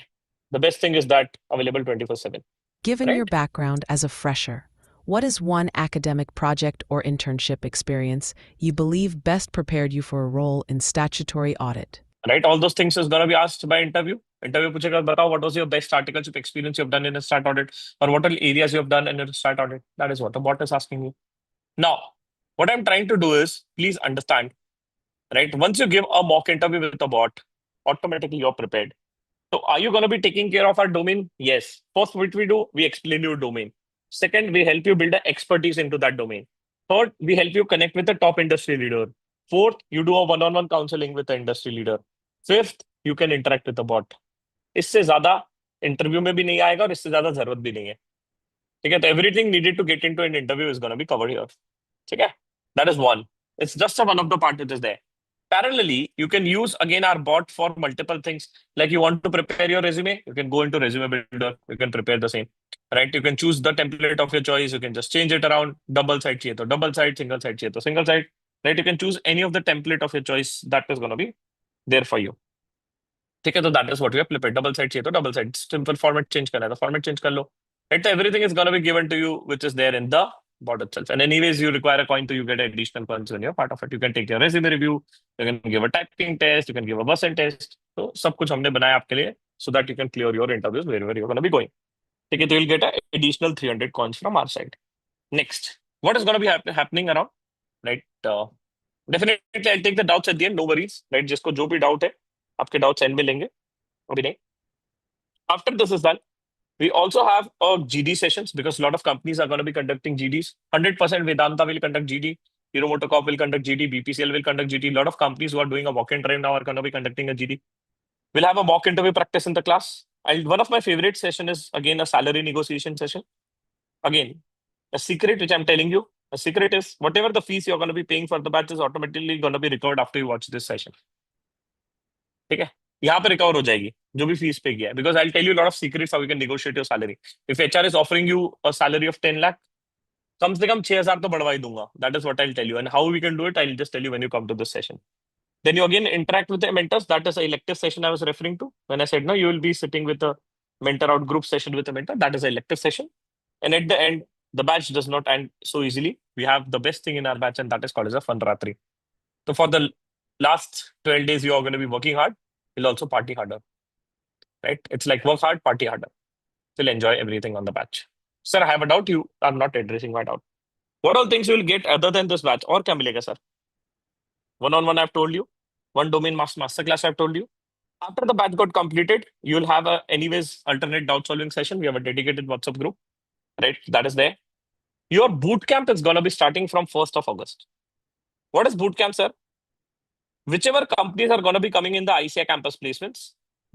The best thing is that available 24/7. Given Right? your background as a fresher, what is one academic project or internship experience you believe best prepared you for a role in statutory audit? Right? All those things is going to be asked by interview. Interview पूछेगा, बताओ what was your best articleship experience you have done in a start audit, or what are areas you have done in a start audit. That is what the bot is asking you. Now, what I'm trying to do is, please understand, right? Once you give a mock interview with a bot, automatically you're prepared. So are you going to be taking care of our domain? Yes. First, what we do, we explain your domain. Second, we help you build an expertise into that domain. Third, we help you connect with the top industry leader. Fourth, you do a one-on-one counseling with the industry leader. Fifth, you can interact with the bot. इससे ज्यादा interview में भी नहीं आएगा और इससे ज्यादा जरूरत भी नहीं है. ठीक है, तो everything needed to get into an interview is going to be covered here. ठीक है, that is one. It's just a one of the part which is there. Parallelly, you can use again our bot for multiple things. Like you want to prepare your resume, you can go into resume builder, you can prepare the same, right? You can choose the template of your choice. You can just change it around. Double side चाहिए तो double side, single side चाहिए तो single side, right? You can choose any of the template of your choice that is going to be there for you. ठीक है, तो that is what we have flipped. Double side चाहिए तो double side. Simple format change करना है तो format change कर लो. Right? So everything is going to be given to you, which is there in the bot itself. And anyways, you require a coin, so you get additional coins when you're part of it. You can take your resume review, you can give a typing test, you can give a person test. So सब कुछ हमने बनाया आपके लिए, so that you can clear your interviews wherever you're going to be going. ठीक है, तो you'll get an additional 300 coins from our side. Next, what is going to be happening around, right? Definitely, I'll take the doubts at the end. No worries, right? जिसको जो भी doubt है, आपके doubts end में लेंगे. अभी नहीं. After this is done, we also have GD sessions because a lot of companies are going to be conducting GDs. 100% Vedanta will conduct GD. Hero Motocorp will conduct GD. BPCL will conduct GD. A lot of companies who are doing a walk-in drive now are going to be conducting a GD. We'll have a mock interview practice in the class. And one of my favorite session is again a salary negotiation session. Again, a secret which I'm telling you. A secret is whatever the fees you're going to be paying for the batch is automatically going to be recovered after you watch this session. ठीक है, यहाँ पे recover हो जाएगी जो भी fees pay किया है, because I tell you lot of secrets how you can negotiate your salary. If HR is offering you a salary of 10 lakh, कम से कम 6,000 तो बढ़वा ही दूंगा. That is what I tell you and how we can do it. I just tell you when you come to this session. Then you again interact with the mentors. That is an elective session I was referring to when I said no, you will be sitting with a mentor out group session with a mentor. That is an elective session. And at the end, the batch does not end so easily. We have the best thing in our batch, and that is called as a fun ratri. So for the last 12 days, you are going to be working hard. You'll also party harder, right? It's like work hard, party harder. You'll enjoy everything on the batch. Sir, I have a doubt. You are not addressing my doubt. What all things you will get other than this batch? और क्या मिलेगा, sir? One-on-one, I've told you. One domain master class, I've told you. After the batch got completed, you'll have a anyways alternate doubt solving session. We have a dedicated WhatsApp group, right? That is there. Your boot camp is going to be starting from 1st of August. What is boot camp, sir? Whichever companies are going to be coming in the icai campus placements,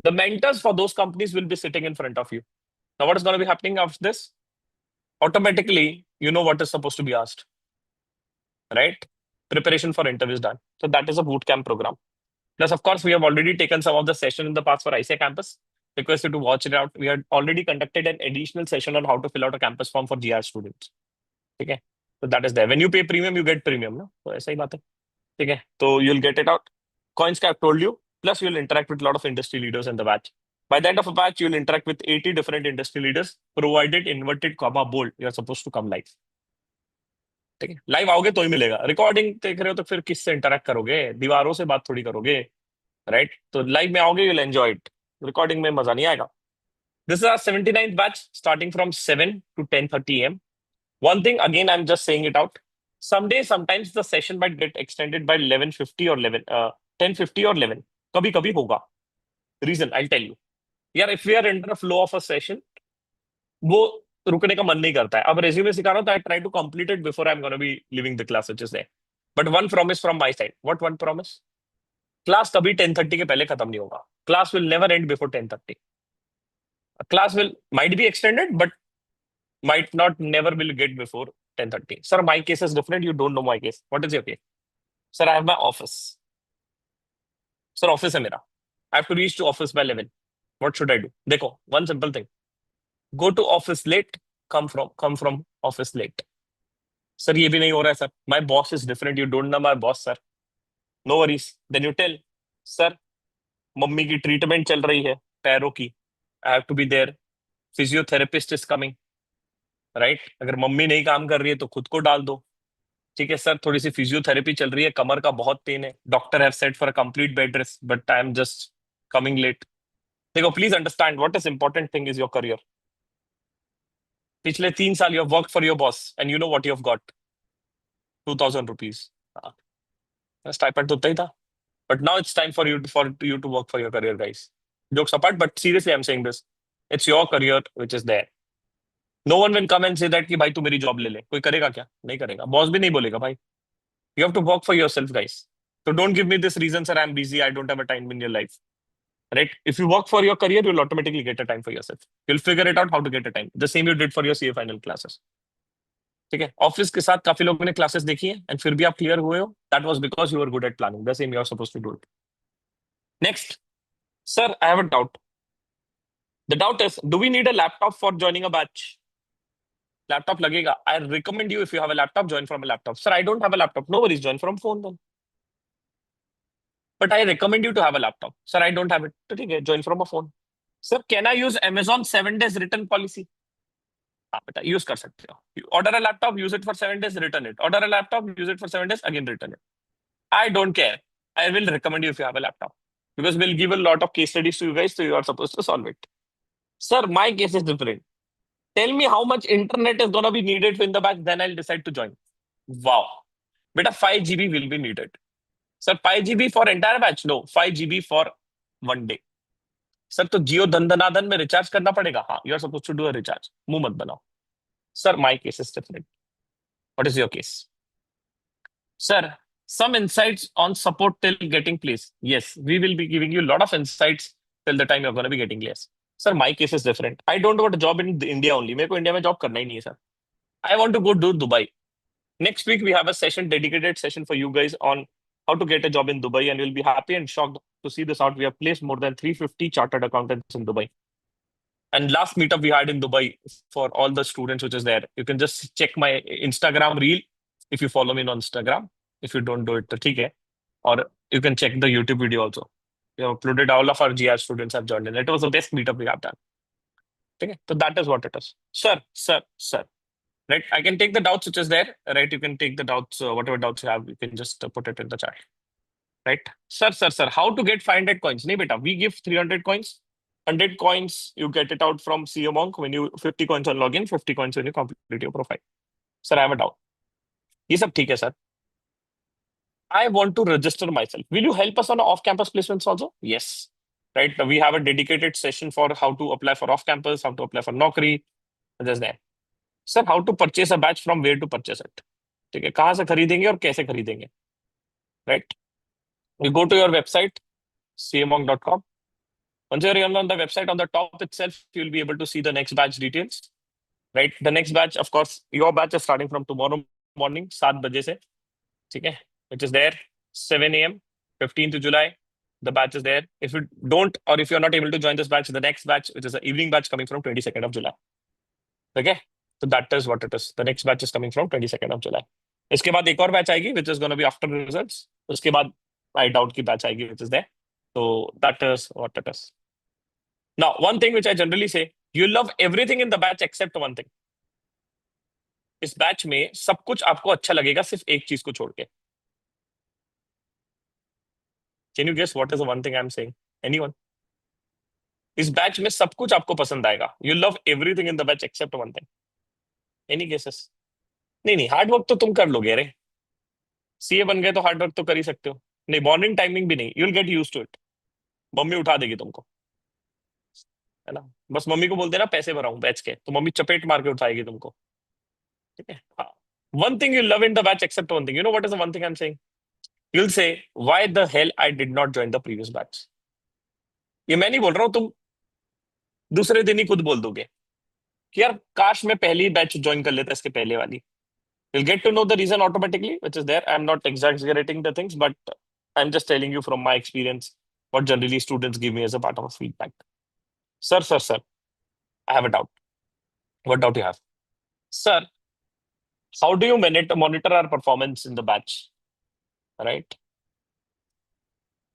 the mentors for those companies will be sitting in front of you. Now, what is going to be happening after this? Automatically, you know what is supposed to be asked, right? Preparation for interviews done. So that is a boot camp program. Plus, of course, we have already taken some of the session in the past for icai campus. Request you to watch it out. We had already conducted an additional session on how to fill out a campus form for GIR students. Okay, so that is there. When you pay premium, you get premium. No, so ऐसा ही बात है. Okay, so you'll get it out. Coins I've told you. Plus, you'll interact with a lot of industry leaders in the batch. By the end of a batch, you'll interact with 80 different industry leaders, provided inverted comma bold. You're supposed to come live. ठीक है, live आओगे तो ही मिलेगा. Recording देख रहे हो तो फिर किससे इंटरेक्ट करोगे? दीवारों से बात थोड़ी करोगे, राइट? तो लाइव में आओगे, you'll enjoy it. रिकॉर्डिंग में मजा नहीं आएगा. This is our 79th batch starting from 7 to 10:30 a.m. One thing, again, I'm just saying it out. Someday, sometimes the session might get extended by 11:50 or 10:50 or 11. कभी कभी होगा. Reason, I'll tell you. यार, if we are in the flow of a session, वो रुकने का मन नहीं करता है. अब रेज्यूमे सिखा रहा हूँ तो I try to complete it before I am gonna be leaving the class which is there. But one promise from my side. What one promise? Class कभी 10:30 के पहले खत्म नहीं होगा. Class will never end before 10:30. Class will might be extended but might not never will get before 10:30. Sir, my case is different. You don't know my case. What is your case? Sir, I have my office. Sir, office है मेरा. I have to reach to office by 11. What should I do? देखो, one simple thing. Go to office late, come from office late. Sir, ये भी नहीं हो रहा है, sir. My boss is different. You don't know my boss, sir. No worries. Then you tell, sir, mummy की treatment चल रही है पैरों की. I have to be there. Physiotherapist is coming. Right? अगर मम्मी नहीं काम कर रही है तो खुद को डाल दो. ठीक है सर, थोड़ी सी फिजियोथेरेपी चल रही है, कमर का बहुत पेन है. Doctor have set for a complete bed rest but I am just coming late. देखो, please understand what is important thing is your career. पिछले 3 साल you have work for your boss and you know what you have got. 2,000 rupees. Stipend तो उतना ही था. But now it's time for you to work for your career guys. Jokes apart, but seriously I am saying this. It's your career which is there. No one will come and say that कि भाई तू मेरी job ले ले. कोई करेगा क्या? नहीं करेगा. बॉस भी नहीं बोलेगा भाई. You have to work for yourself, guys. So don't give me this reason, sir, I'm busy, I don't have a time in your life. Right? If you work for your career, you'll automatically get a time for yourself. You'll figure it out how to get a time. The same you did for your CA final classes. ठीक है, office के साथ काफी लोगों ने classes देखी है and फिर भी आप क्लियर हुए हो, that was because you are good at planning the same you are supposed to do it. Next, sir I have a doubt. The doubt is, do we need a laptop for joining a batch? Laptop लगेगा. I recommend you, if you have a laptop, join from a laptop. Sir I don't have a laptop. No worries, join from phone then. But I recommend you to have a laptop. Sir I don't have it. तो ठीक है, join from a phone. Sir can I use Amazon 7 days return policy? हाँ बेटा, use कर सकते हो. Order a laptop, use it for 7 days, return it. Order a laptop, use it for 7 days, again return it. I don't care. I will recommend you if you have a laptop because we'll give a lot of case studies to you guys, so you are supposed to solve it. Sir, my case is different. Tell me how much internet is gonna be needed in the batch, then I'll decide to join. Wow. Beta 5 GB will be needed. Sir, 5 GB for entire batch? No, 5 GB for 1 day. Sir, तो जियो धन में recharge करना पड़ेगा? हाँ, you are supposed to do a recharge. मुंह मत बनाओ. Sir, my case is different. What is your case? Sir, some insights on support till getting place. Yes, we will be giving you a lot of insights till the time you're going to be getting place. Sir, my case is different. I don't want a job in India only. मेरे को India में job करना ही नहीं है sir. I want to go to Dubai. Next week we have a session, dedicated session for you guys on how to get a job in Dubai, and you'll be happy and shocked to see this out. We have placed more than 350 chartered accountants in Dubai. And last meetup we had in Dubai for all the students which is there. You can just check my Instagram reel if you follow me on Instagram. If you don't do it, तो ठीक है. Or you can check the YouTube video also. We have uploaded, all of our GIR students have joined in. It was the best meetup we have done. Okay, so that is what it is. Sir. Right, I can take the doubts which is there. Right, you can take the doubts, whatever doubts you have, you can just put it in the chat. Right, sir. How to get 500 coins? No, beta, we give 300 coins. 100 coins, you get it out from camonk when you 50 coins on login, 50 coins when you complete your profile. Sir, I have a doubt. ये सब ठीक है sir. I want to register myself. Will you help us on off-campus placements also? Yes. Right. We have a dedicated session for how to apply for off-campus, how to apply for Naukri. Just there. Sir, how to purchase a batch, from where to purchase it? ठीक है, कहाँ से खरीदेंगे और कैसे खरीदेंगे? Right. You go to your website, camonk.com. Once you're on the website, on the top itself, you'll be able to see the next batch details. Right. The next batch, of course, your batch is starting from tomorrow morning, 7 बजे से. ठीक है, which is there, 7 a.m., 15th July. The batch is there. If you don't, or if you're not able to join this batch, the next batch, which is the evening batch, coming from 22nd of July. Okay, so that is what it is. The next batch is coming from 22nd of July. इसके बाद एक और batch आएगी, which is going to be after the results. उसके बाद I doubt की batch आएगी, which is there. So that is what it is. Now, one thing which I generally say, you love everything in the batch except one thing. इस batch में सब कुछ आपको अच्छा लगेगा, सिर्फ एक चीज को छोड़ के. Can you guess what is the one thing I'm saying? Anyone? इस बैच में सब कुछ आपको पसंद आएगा. You love everything in the batch except one thing. Any guesses? नहीं, हार्ड वर्क तो तुम कर लोगे रे. सीए बन गए तो हार्ड वर्क तो कर ही सकते हो. नहीं, मॉर्निंग टाइमिंग भी नहीं. You'll get used to it. Mummy उठा देगी तुमको, है ना. बस मम्मी को बोल देना पैसे भराऊं बैच के, तो मम्मी चपेट मार के उठाएगी तुमको. ठीक है. हाँ. One thing you love in the batch except one thing. You know what is the one thing I'm saying? You'll say, why the hell I did not join the previous batch? ये मैं नहीं बोल रहा हूँ, तुम दूसरे दिन ही खुद बोल दोगे कि यार काश मैं पहली बैच ज्वाइन कर लेता इसके पहले वाली. You'll get to know the reason automatically, which is there. I'm not exaggerating the things, but I'm just telling you from my experience what generally students give me as a part of a feedback. Sir, I have a doubt. What doubt you have? Sir, how do you monitor our performance in the batch? Right?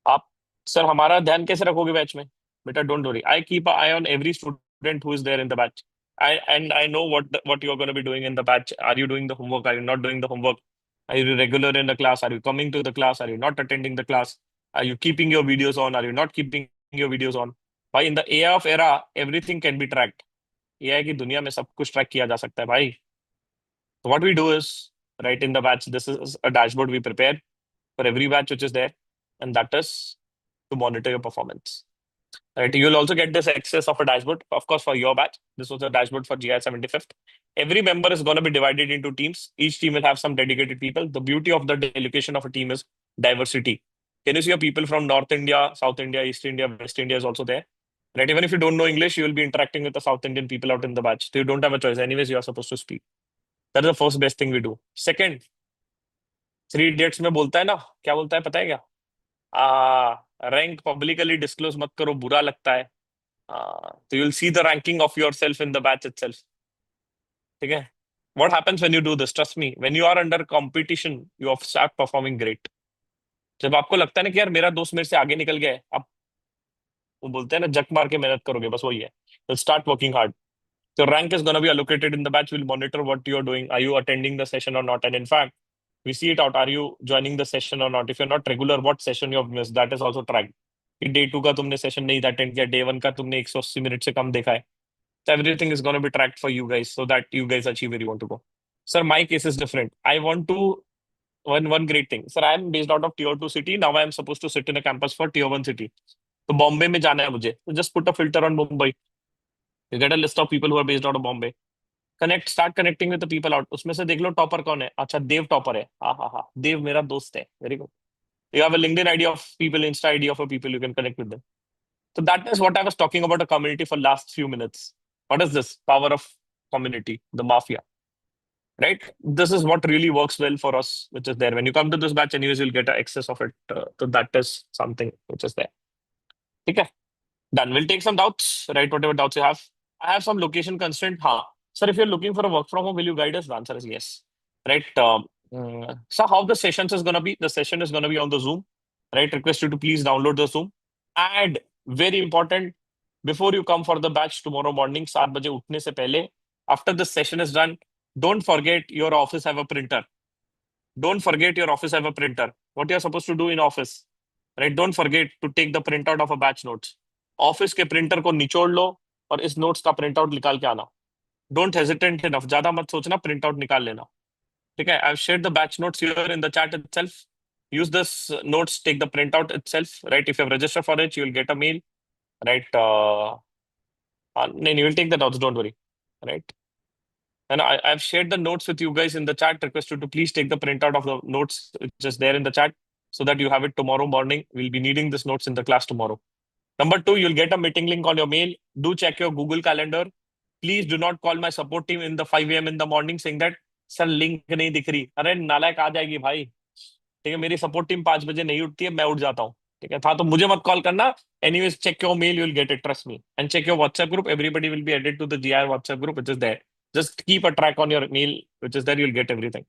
आप sir हमारा ध्यान कैसे रखोगे batch में? बेटा, don't worry. I keep an eye on every student who is there in the batch. I know what you're going to be doing in the batch. Are you doing the homework? Are you not doing the homework? Are you regular in the class? Are you coming to the class? Are you not attending the class? Are you keeping your videos on? Are you not keeping your videos on? Why, in the AI of era, everything can be tracked. AI की दुनिया में सब कुछ track किया जा सकता है भाई. So what we do is, right, in the batch, this is a dashboard we prepare for every batch which is there, and that is to monitor your performance. Right, you'll also get this access of a dashboard, of course, for your batch. This was a dashboard for GIR 75th. Every member is going to be divided into teams. Each team will have some dedicated people. The beauty of the delegation of a team is diversity. Can you see your people from North India, South India, East India, West India is also there? Right, even if you don't know English, you will be interacting with the South Indian people out in the batch. So you don't have a choice. Anyways, you are supposed to speak. That is the first best thing we do. Second, 3 Idiots में बोलता है ना, क्या बोलता है पता है क्या? रैंक पब्लिकली डिस्क्लोज मत करो, बुरा लगता है. तो you'll see the ranking of yourself in the batch itself. ठीक है? What happens when you do this? Trust me, when you are under competition, you start performing great. जब आपको लगता है ना कि यार मेरा दोस्त मेरे से आगे निकल गया है, आप वो बोलते हैं ना जक मार के मेहनत करोगे, बस वही है. You'll start working hard. Your rank is going to be allocated in the batch. We'll monitor what you're doing. Are you attending the session or not? And in fact, we see it out. Are you joining the session or not? If you're not regular, what session you have missed? That is also tracked. कि day 2 का तुमने session नहीं attend किया, day 1 का तुमने 180 minute से कम देखा है. So everything is going to be tracked for you guys so that you guys achieve where you want to go. Sir, my case is different. I want to one great thing. Sir, I am based out of tier 2 city. Now I am supposed to sit in a campus for tier 1 city. तो बॉम्बे में जाना है मुझे. So just put a filter on Mumbai. You get a list of people who are based out of Bombay. Start connecting with the people out. उसमें से देख लो topper कौन है. अच्छा, देव टॉपर है. हाँ, देव मेरा दोस्त है. Very good. You have a LinkedIn ID of people, Insta ID of a people, you can connect with them. So that is what I was talking about a community for last few minutes. What is this? Power of community, the mafia, right? This is what really works well for us, which is there. When you come to this batch, anyways, you'll get access of it. So that is something which is there. Okay, done. We'll take some doubts, right? Whatever doubts you have. I have some location constraint. Sir, if you're looking for a work from home, will you guide us? The answer is yes, right? So how the sessions is going to be? The session is going to be on the Zoom, right? Request you to please download the Zoom. And very important, before you come for the batch tomorrow morning, 7 बजे उठने से पहले, after the session is done, don't forget your office have a printer. Don't forget your office have a printer. What you're supposed to do in office, right? Don't forget to take the printout of a batch notes. Office के printer को निचोड़ लो और इस notes का print out निकाल के आना. Don't hesitate enough, ज्यादा मत सोचना, प्रिंट आउट निकाल लेना. ठीक है? I have shared the batch notes here in the chat itself. use this notes, take the printout itself, right? If you have registered for it, you will get a mail, right? Then you will take the notes, don't worry, right? And I've shared the notes with you guys in the chat. Request you to please take the printout of the notes just there in the chat so that you have it tomorrow morning. We'll be needing these notes in the class tomorrow. Number 2, you'll get a meeting link on your mail. Do check your Google Calendar. Please do not call my support team in the 5 a.m. in the morning saying that sir link नहीं दिख रही. अरे नालायक, आ जाएगी भाई. ठीक है, मेरी सपोर्ट टीम 5 बजे नहीं उठती है, मैं उठ जाता हूँ. ठीक है, था तो मुझे मत कॉल करना. Anyways, check your mail, you'll get it, trust me. And check your WhatsApp group. Everybody will be added to the GIR WhatsApp group, which is there. Just keep a track on your mail, which is there. You'll get everything.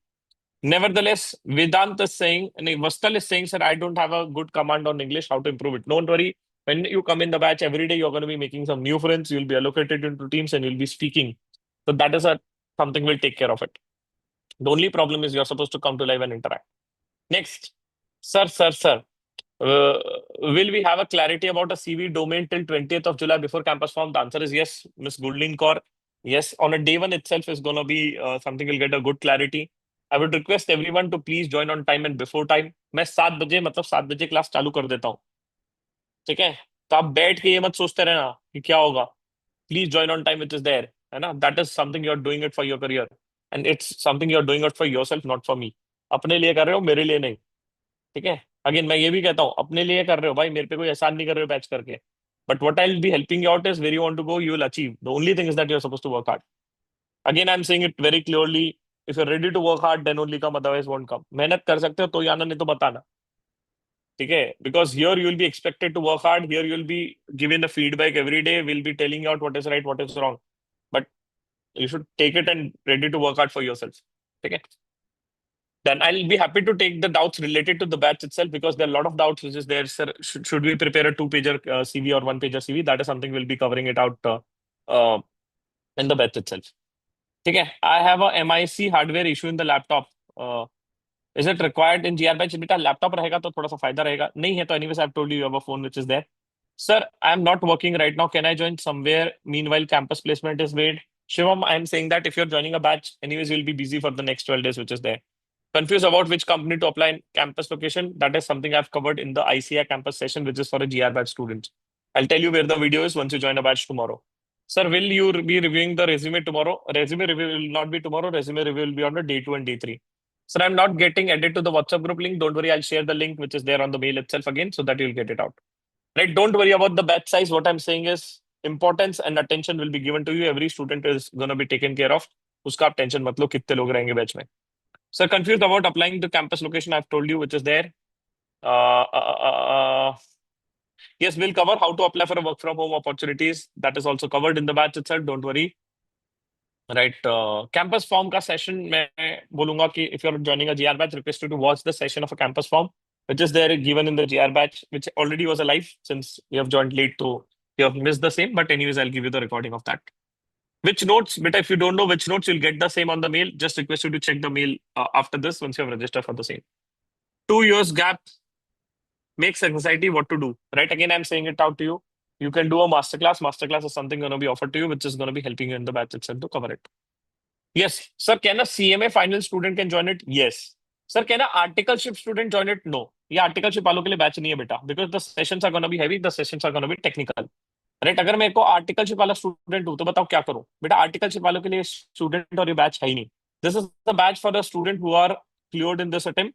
Nevertheless, Vedant is saying, and Vastal is saying, sir, I don't have a good command on English. How to improve it? Don't worry. When you come in the batch every day, you're going to be making some new friends. You'll be allocated into teams and you'll be speaking. So that is something we'll take care of it. The only problem is you're supposed to come to live and interact. Next, sir. Will we have a clarity about a CV domain till 20th of July before campus form? The answer is yes, Miss Goodlin Kaur. Yes, on a day 1 itself is going to be something you'll get a good clarity. I would request everyone to please join on time and before time. मैं 7 बजे मतलब 7 बजे class चालू कर देता हूँ. ठीक है, तो आप बैठ के ये मत सोचते रहना कि क्या होगा. Please join on time, which is there, है ना. That is something you are doing it for your career and it's something you are doing it for yourself, not for me. अपने लिए कर रहे हो, मेरे लिए नहीं. ठीक है, अगेन मैं ये भी कहता हूँ, अपने लिए कर रहे हो भाई, मेरे पे कोई एहसान नहीं कर रहे हो बैच करके. But what I will be helping you out is where you want to go, you will achieve. The only thing is that you are supposed to work hard. Again I am saying it very clearly, if you are ready to work hard then only come, otherwise won't come. मेहनत कर सकते हो तो ही आना, नहीं तो बताना. ठीक है, because here you will be expected to work hard. Here you will be given the feedback every day. Will be telling out what is right, what is wrong. But you should take it and ready to work hard for yourself. Okay. Then I'll be happy to take the doubts related to the batch itself, because there are a lot of doubts which is there. Sir, should we prepare a 2-pager CV or 1-pager CV? That is something we'll be covering it out in the batch itself. Okay. I have a MIC hardware issue in the laptop. Is it required in GR batch? बेटा laptop रहेगा तो थोड़ा सा फायदा रहेगा. नहीं है तो anyways I've told you have a phone which is there. Sir, I am not working right now. Can I join somewhere? Meanwhile, campus placement is made. Shivam, I am saying that if you're joining a batch, anyways, you'll be busy for the next 12 days, which is there. Confused about which company to apply in campus location? That is something I've covered in the ICI campus session, which is for a GR batch students. I'll tell you where the video is once you join a batch tomorrow. Sir, will you be reviewing the resume tomorrow? Resume review will not be tomorrow. Resume review will be on the day 2 and day 3. Sir, I'm not getting added to the WhatsApp group link. Don't worry, I'll share the link which is there on the mail itself again so that you'll get it out. Right? Don't worry about the batch size. What I'm saying is importance and attention will be given to you. Every student is going to be taken care of. उसका आप tension मत लो कितने लोग रहेंगे batch में. Sir confuse about applying the campus location I have told you which is there. Yes, we'll cover how to apply for a work from home opportunities. That is also covered in the batch itself. Don't worry. Right. Campus form का session मैं बोलूंगा कि if you're joining a GR batch, request you to watch the session of a campus form, which is there given in the GR batch, which already was alive since you have joined late, so you have missed the same. But anyways, I'll give you the recording of that. Which notes, beta, if you don't know which notes, you'll get the same on the mail. Just request you to check the mail after this once you have registered for the same. 2 years gap makes anxiety what to do, right? Again, I'm saying it out to you. You can do a masterclass. Masterclass is something going to be offered to you, which is going to be helping you in the batch itself to cover it. Yes. Sir, can a CMA final student can join it? Yes. Sir, can a articleship student join it? No. ये articleship वालों के लिए batch नहीं है बेटा, because the sessions are going to be heavy, the sessions are going to be technical. Right अगर मैं को आर्टिकलशिप वाला स्टूडेंट हूं तो बताओ क्या करूं बेटा. आर्टिकलशिप वालों के लिए स्टूडेंट और ये बैच है ही नहीं. This is the batch for the student who are cleared in this attempt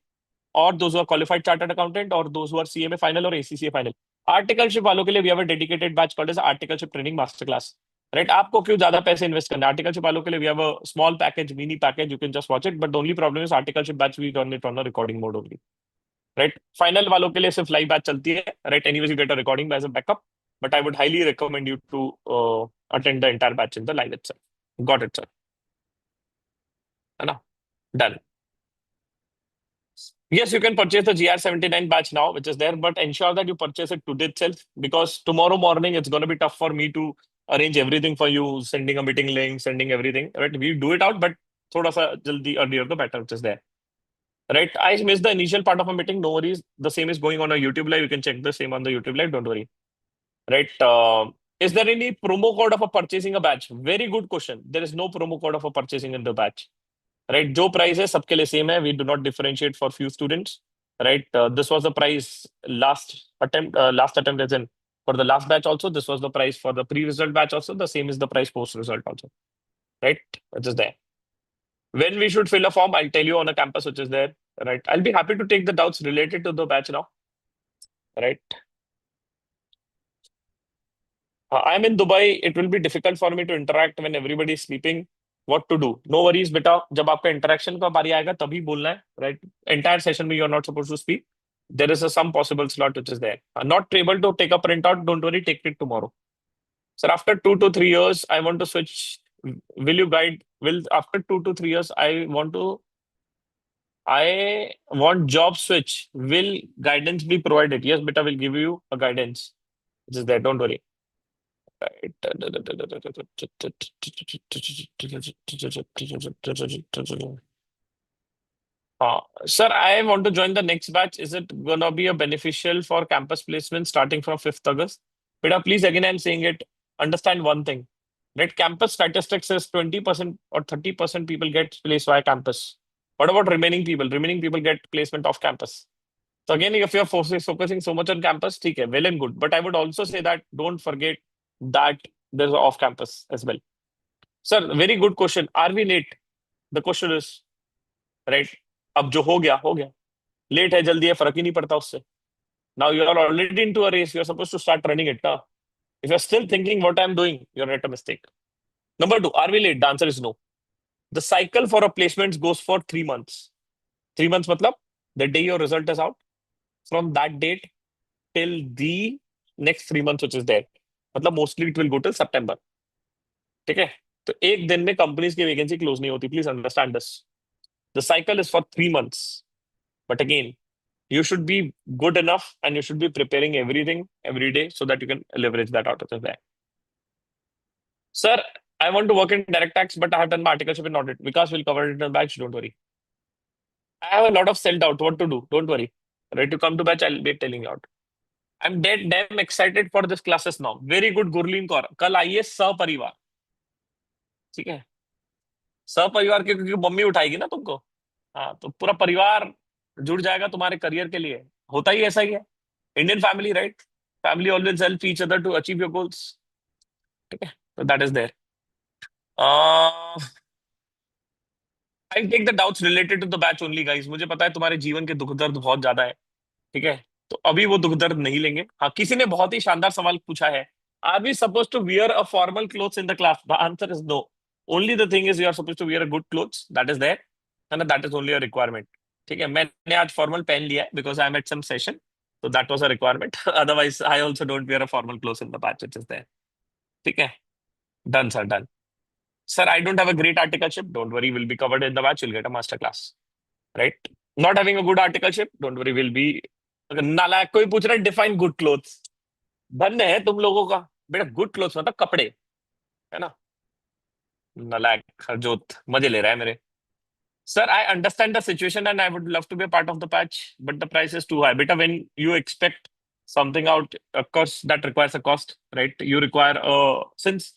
और those are qualified chartered accountant और दोज आर सीएमए फाइनल और एसीसीए फाइनल. आर्टिकलशिप वालों के लिए we have a dedicated batch called as articleship training master class. Right आपको क्यों ज्यादा पैसे इन्वेस्ट करना है. आर्टिकलशिप वालों के लिए we have a small package, mini package, you can just watch it. But the only problem is articleship batch we run it on a recording mode only. Right final वालों के लिए सिर्फ live batch चलती है. Right anyways you get a recording as a backup, but I would highly recommend you to attend the entire batch in the live itself. Got it, sir? है ना? Done. Yes, you can purchase the GR79 batch now, which is there, but ensure that you purchase it today itself because tomorrow morning it's going to be tough for me to arrange everything for you, sending a meeting link, sending everything. Right? We do it out, but thoda sa jaldi earlier the better, which is there. Right? I missed the initial part of a meeting. No worries. The same is going on a YouTube live. You can check the same on the YouTube live. Don't worry. Right? Is there any promo code of a purchasing a batch? Very good question. There is no promo code of a purchasing in the batch. Right? जो price है सबके लिए same है. We do not differentiate for few students. Right? This was the price last attempt. Last attempt as in for the last batch also. This was the price for the pre-result batch also. The same is the price post-result also. Right? Which is there. When we should fill a form, I'll tell you on a campus which is there. Right? I'll be happy to take the doubts related to the batch now. Right? I'm in Dubai. It will be difficult for me to interact when everybody is sleeping. What to do? No worries, बेटा. जब आपका interaction का बारी आएगा तभी बोलना है, right? Entire session में you are not supposed to speak. There is some possible slot which is there. Not able to take a printout. Don't worry, take it tomorrow. Sir, after 2 to 3 years, I want to switch. Will you guide? Will after 2 to 3 years, I want job switch. Will guidance be provided? Yes, beta, will give you a guidance. Which is there. Don't worry. Sir, I want to join the next batch. Is it gonna be a beneficial for campus placement starting from 5th August? Beta, please, again, I'm saying it. Understand one thing. Right? Campus statistics says 20% or 30% people get placed via campus. What about remaining people? Remaining people get placement off campus. So again, if you're focusing so much on campus, okay, well and good. But I would also say that don't forget that there's off campus as well. Sir, very good question. Are we late? The question is, right? अब जो हो गया late है जल्दी है फर्क ही नहीं पड़ता उससे. Now you are already into a race. You are supposed to start running it. Now, if you're still thinking what I'm doing, you're at a mistake. Number 2, are we late? The answer is no. The cycle for a placement goes for 3 months. 3 months matlab the day your result is out, from that date till the next 3 months which is there. मतलब mostly it will go till September. ठीक है. तो एक दिन में companies की vacancy close नहीं होती. Please understand this. The cycle is for 3 months. But again you should be good enough and you should be preparing everything every day so that you can leverage that out of there. Sir, I want to work in direct tax, but I have done my articleship in audit. Vikas will cover it in the batch. Don't worry. I have a lot of self-doubt. What to do? Don't worry. Ready to come to batch? I'll be telling you out. I'm dead damn excited for this classes now. Very good, Gurleen Kaur. कल आइए सपरिवार. ठीक है. सपरिवार के क्योंकि mummy उठाएगी ना तुमको. हाँ तो पूरा परिवार जुड़ जाएगा तुम्हारे करियर के लिए. होता ही ऐसा ही है. Indian family, right? Family always help each other to achieve your goals. ठीक है. तो that is there. I take the doubts related to the batch only guys. मुझे पता है तुम्हारे जीवन के दुख दर्द बहुत ज्यादा है. ठीक है. तो अभी वो दुख दर्द नहीं लेंगे. हाँ, किसी ने बहुत ही शानदार सवाल पूछा है. Are we suppose to wear a formal clothes in the class? The answer is no. Only the thing is you are supposed to wear a good clothes. That is there. And that is only a requirement. ठीक है, मैंने आज formal पहन लिया है because I am at some session. So that was a requirement. Otherwise, I also don't wear a formal clothes in the batch which is there. ठीक है, done, sir, done. Sir, I don't have a great articleship. Don't worry, will be covered in the batch. You'll get a master class. Right? Not having a good articleship. Don't worry, will be. अगर नालायक कोई पूछ रहा है define good clothes, धन्य है तुम लोगों का बेटा। गुड क्लोथ्स मतलब कपड़े, है ना। नालायक हरजोत मजे ले रहा है मेरे। Sir, I understand the situation and I would love to be a part of the patch, but the price is too high. Beta, when you expect something out, of course, that requires a cost, right? You require, since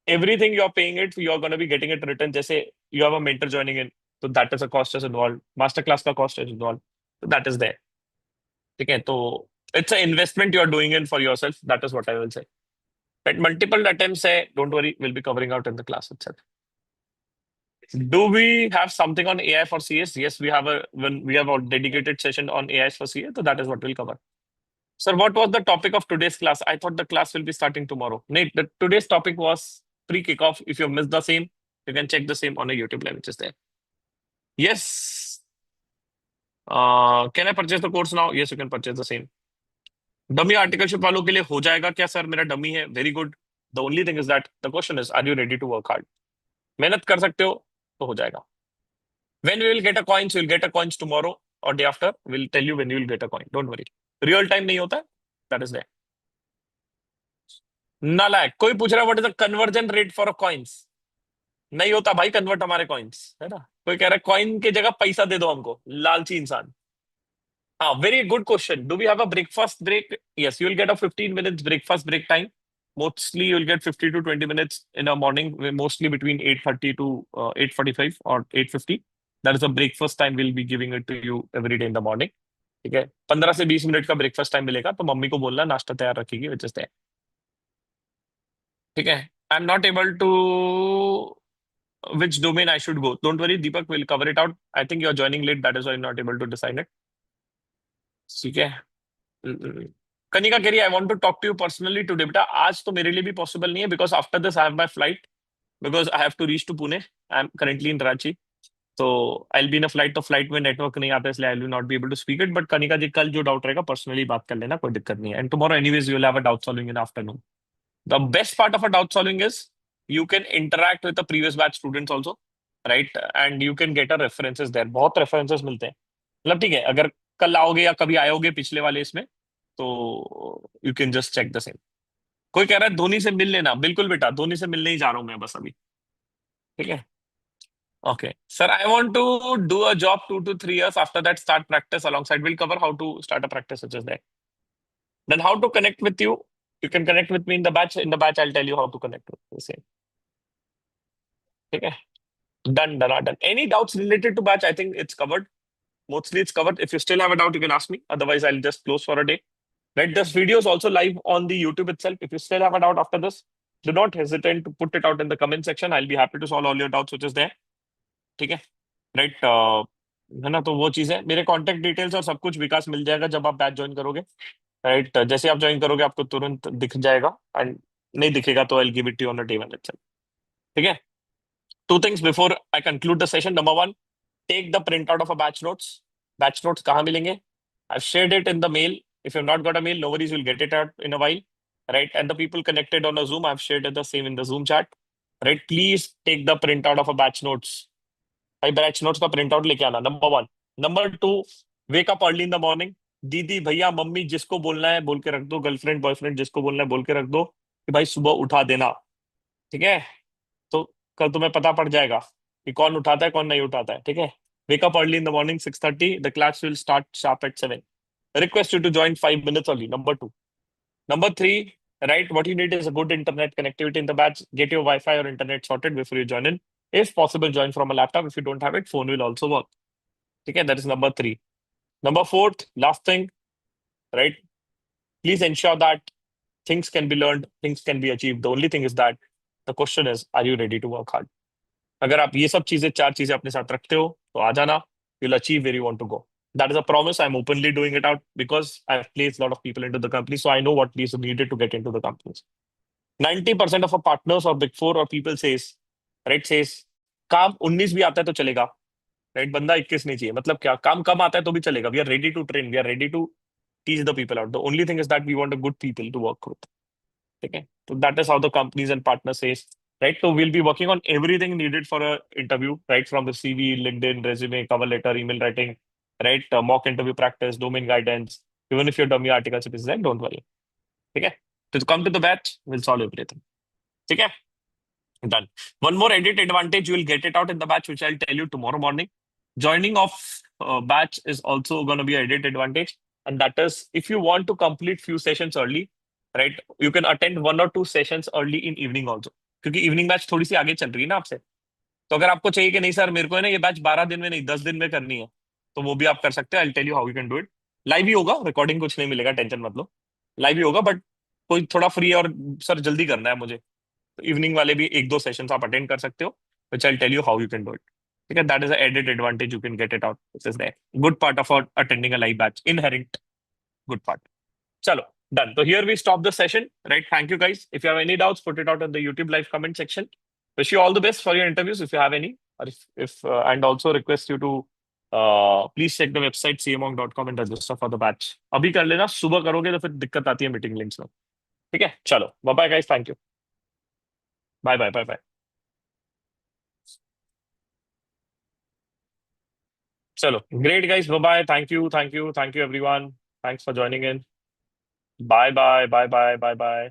everything you're paying it, you're going to be getting it written. Just say you have a mentor joining in, so that is a cost is involved. Masterclass ka cost is involved. So that is there. Okay, so it's an investment you're doing in for yourself. That is what I will say. Right? Multiple attempts, say, don't worry, we'll be covering out in the class itself. Do we have something on AI for CS? Yes, we have a dedicated session on AI for CS, so that is what we'll cover. Sir, what was the topic of today's class? I thought the class will be starting tomorrow. Nate, today's topic was pre-kickoff. If you missed the same, you can check the same on a YouTube live, which is there. Yes. Can I purchase the course now? Yes, you can purchase the same. Dummy articleship वालों के लिए हो जाएगा क्या sir? मेरा dummy है. Very good. The only thing is that the question is, are you ready to work hard? मेहनत कर सकते हो तो हो जाएगा. When we will get a coins, we'll get a coins tomorrow or day after. We'll tell you when you will get a coin. Don't worry. Real time नहीं होता है. That is there. नालायक कोई पूछ रहा है what is the conversion rate for a coins? नहीं होता भाई convert हमारे coins, है ना. कोई कह रहा है coin की जगह पैसा दे दो हमको, लालची इंसान. हाँ, very good question. Do we have a breakfast break? Yes, you will get a 15 minutes breakfast break time. Mostly you'll get 50 to 20 minutes in the morning, mostly between 8:30 to 8:45 or 8:50. That is the breakfast time we'll be giving it to you every day in the morning. ठीक है, 15 से 20 minute का breakfast time मिलेगा, तो mummy को बोलना नाश्ता तैयार रखेगी, विच इज देयर. ठीक है, I am not able to which domain I should go. Don't worry, Deepak will cover it out. I think you're joining late, that is why you're not able to decide it. ठीक है. कनिका कह रही I want to talk to you personally today. बेटा आज तो मेरे लिए भी पॉसिबल नहीं है because after this I have my flight, because I have to reach to Pune. I am currently in Ranchi, तो I will be in a flight. तो फ्लाइट में नेटवर्क नहीं आता, इसलिए I will not be able to speak it. But Kanika ji, कल जो doubt रहेगा personally बात कर लेना, कोई दिक्कत नहीं है. And tomorrow anyways you will have a doubt solving in afternoon. The best part of a doubt solving is you can interact with the previous batch students also, right? And you can get a references there. बहुत references मिलते हैं. मतलब ठीक है, अगर कल आओगे या कभी आयोगे पिछले वाले इसमें, तो you can just check the same. कोई कह रहा है धोनी से मिल लेना. बिल्कुल बेटा, धोनी से मिलने ही जा रहा हूँ मैं बस अभी. ठीक है. Okay. Sir, I want to do a job 2 to 3 years. After that, start practice alongside. We'll cover how to start a practice such as that. Then how to connect with you. You can connect with me in the batch. In the batch, I'll tell you how to connect with the same. Okay. Done, done. Any doubts related to batch? I think it's covered. Mostly it's covered. If you still have a doubt, you can ask me. Otherwise, I'll just close for a day. Right. This video is also live on the YouTube itself. If you still have a doubt after this, do not hesitate to put it out in the comment section. I'll be happy to solve all your doubts, which is there. ठीक है. Right, है ना. तो वो चीज है. मेरे contact details और सब कुछ विकास मिल जाएगा जब आप बैच ज्वाइन करोगे. राइट, जैसे आप ज्वाइन करोगे आपको तुरंत दिख जाएगा. एंड नहीं दिखेगा तो I give it to you on the day one itself. ठीक है. Two things before I conclude the session. Number one, take the printout of a batch notes. Batch notes कहाँ मिलेंगे? I've shared it in the mail. If you've not got a mail, no worries, you'll get it out in a while. Right, and the people connected on a Zoom, I've shared the same in the Zoom chat. Right, please take the printout of a batch notes. भाई batch notes का print out लेके आना. Number one. Number two, wake up early in the morning. दीदी भैया mummy जिसको बोलना है बोल के रख दो. गर्लफ्रेंड बॉयफ्रेंड जिसको बोलना है बोल के रख दो कि भाई सुबह उठा देना. ठीक है, तो कल तुम्हें पता पड़ जाएगा कि कौन उठाता है कौन नहीं उठाता है. ठीक है. Wake up early in the morning 6:30. The class will start sharp at 7. Request you to join 5 minutes early. Number two. Number three, right, what you need is a good internet connectivity in the batch. Get your Wi-Fi or internet sorted before you join in. If possible, join from a laptop. If you don't have it, phone will also work. Okay, that is number three. Number fourth, last thing, right? Please ensure that things can be learned, things can be achieved. The only thing is that the question is, are you ready to work hard? अगर आप ये सब चीजें, चार चीजें अपने साथ रखते हो तो आ जाना. You'll achieve where you want to go. That is a promise. I'm openly doing it out because I've placed a lot of people into the company, so I know what is needed to get into the companies. 90% of our partners or big four or people says right says काम 19 भी आता है तो चलेगा, right, बंदा 21 नहीं चाहिए, मतलब क्या काम कम आता है तो भी चलेगा, we are ready to train, we are ready to teach the people out, the only thing is that we want a good people to work with, ठीक है, तो that is how the companies and partner says, right? So we'll be working on everything needed for a interview, right? From the CV, LinkedIn, resume, cover letter, email writing, right? Mock interview practice, domain guidance. Even if your dummy articles is there, don't worry. Okay? So come to the batch, we'll solve everything. Okay? Done. One more edit advantage, you will get it out in the batch, which I'll tell you tomorrow morning. Joining of batch is also going to be an edit advantage. And that is, if you want to complete few sessions early, right? You can attend 1 or 2 sessions early in evening also. क्योंकि evening batch थोड़ी सी आगे चल रही है ना आपसे, तो अगर आपको चाहिए कि नहीं सर मेरे को है ना ये बैच 12 दिन में नहीं 10 दिन में करनी है, तो वो भी आप कर सकते हैं। I tell you how you can do it. Live ही होगा, रिकॉर्डिंग कुछ नहीं मिलेगा, टेंशन मत लो, लाइव ही होगा, बट कोई थोड़ा फ्री है और सर जल्दी करना है मुझे, तो इवनिंग वाले भी 1-2 सेशंस आप अटेंड कर सकते हो, which I tell you how you can do it. ठीक है, that is added advantage, you can get it out, this is the good part of attending a live batch, inherent good part. चलो done. So here we stop the session, right? Thank you guys. If you have any doubts, put it out in the YouTube live comment section. Wish you all the best for your interviews if you have any, or if and also request you to please check the website camonk.com and register for the batch. अभी कर लेना, सुबह करोगे तो फिर दिक्कत आती है मीटिंग लिंक्स में। ठीक है, चलो bye bye guys, thank you, bye bye bye bye. चलो great guys, bye bye, thank you thank you thank you everyone, thanks for joining in, bye bye bye bye bye bye.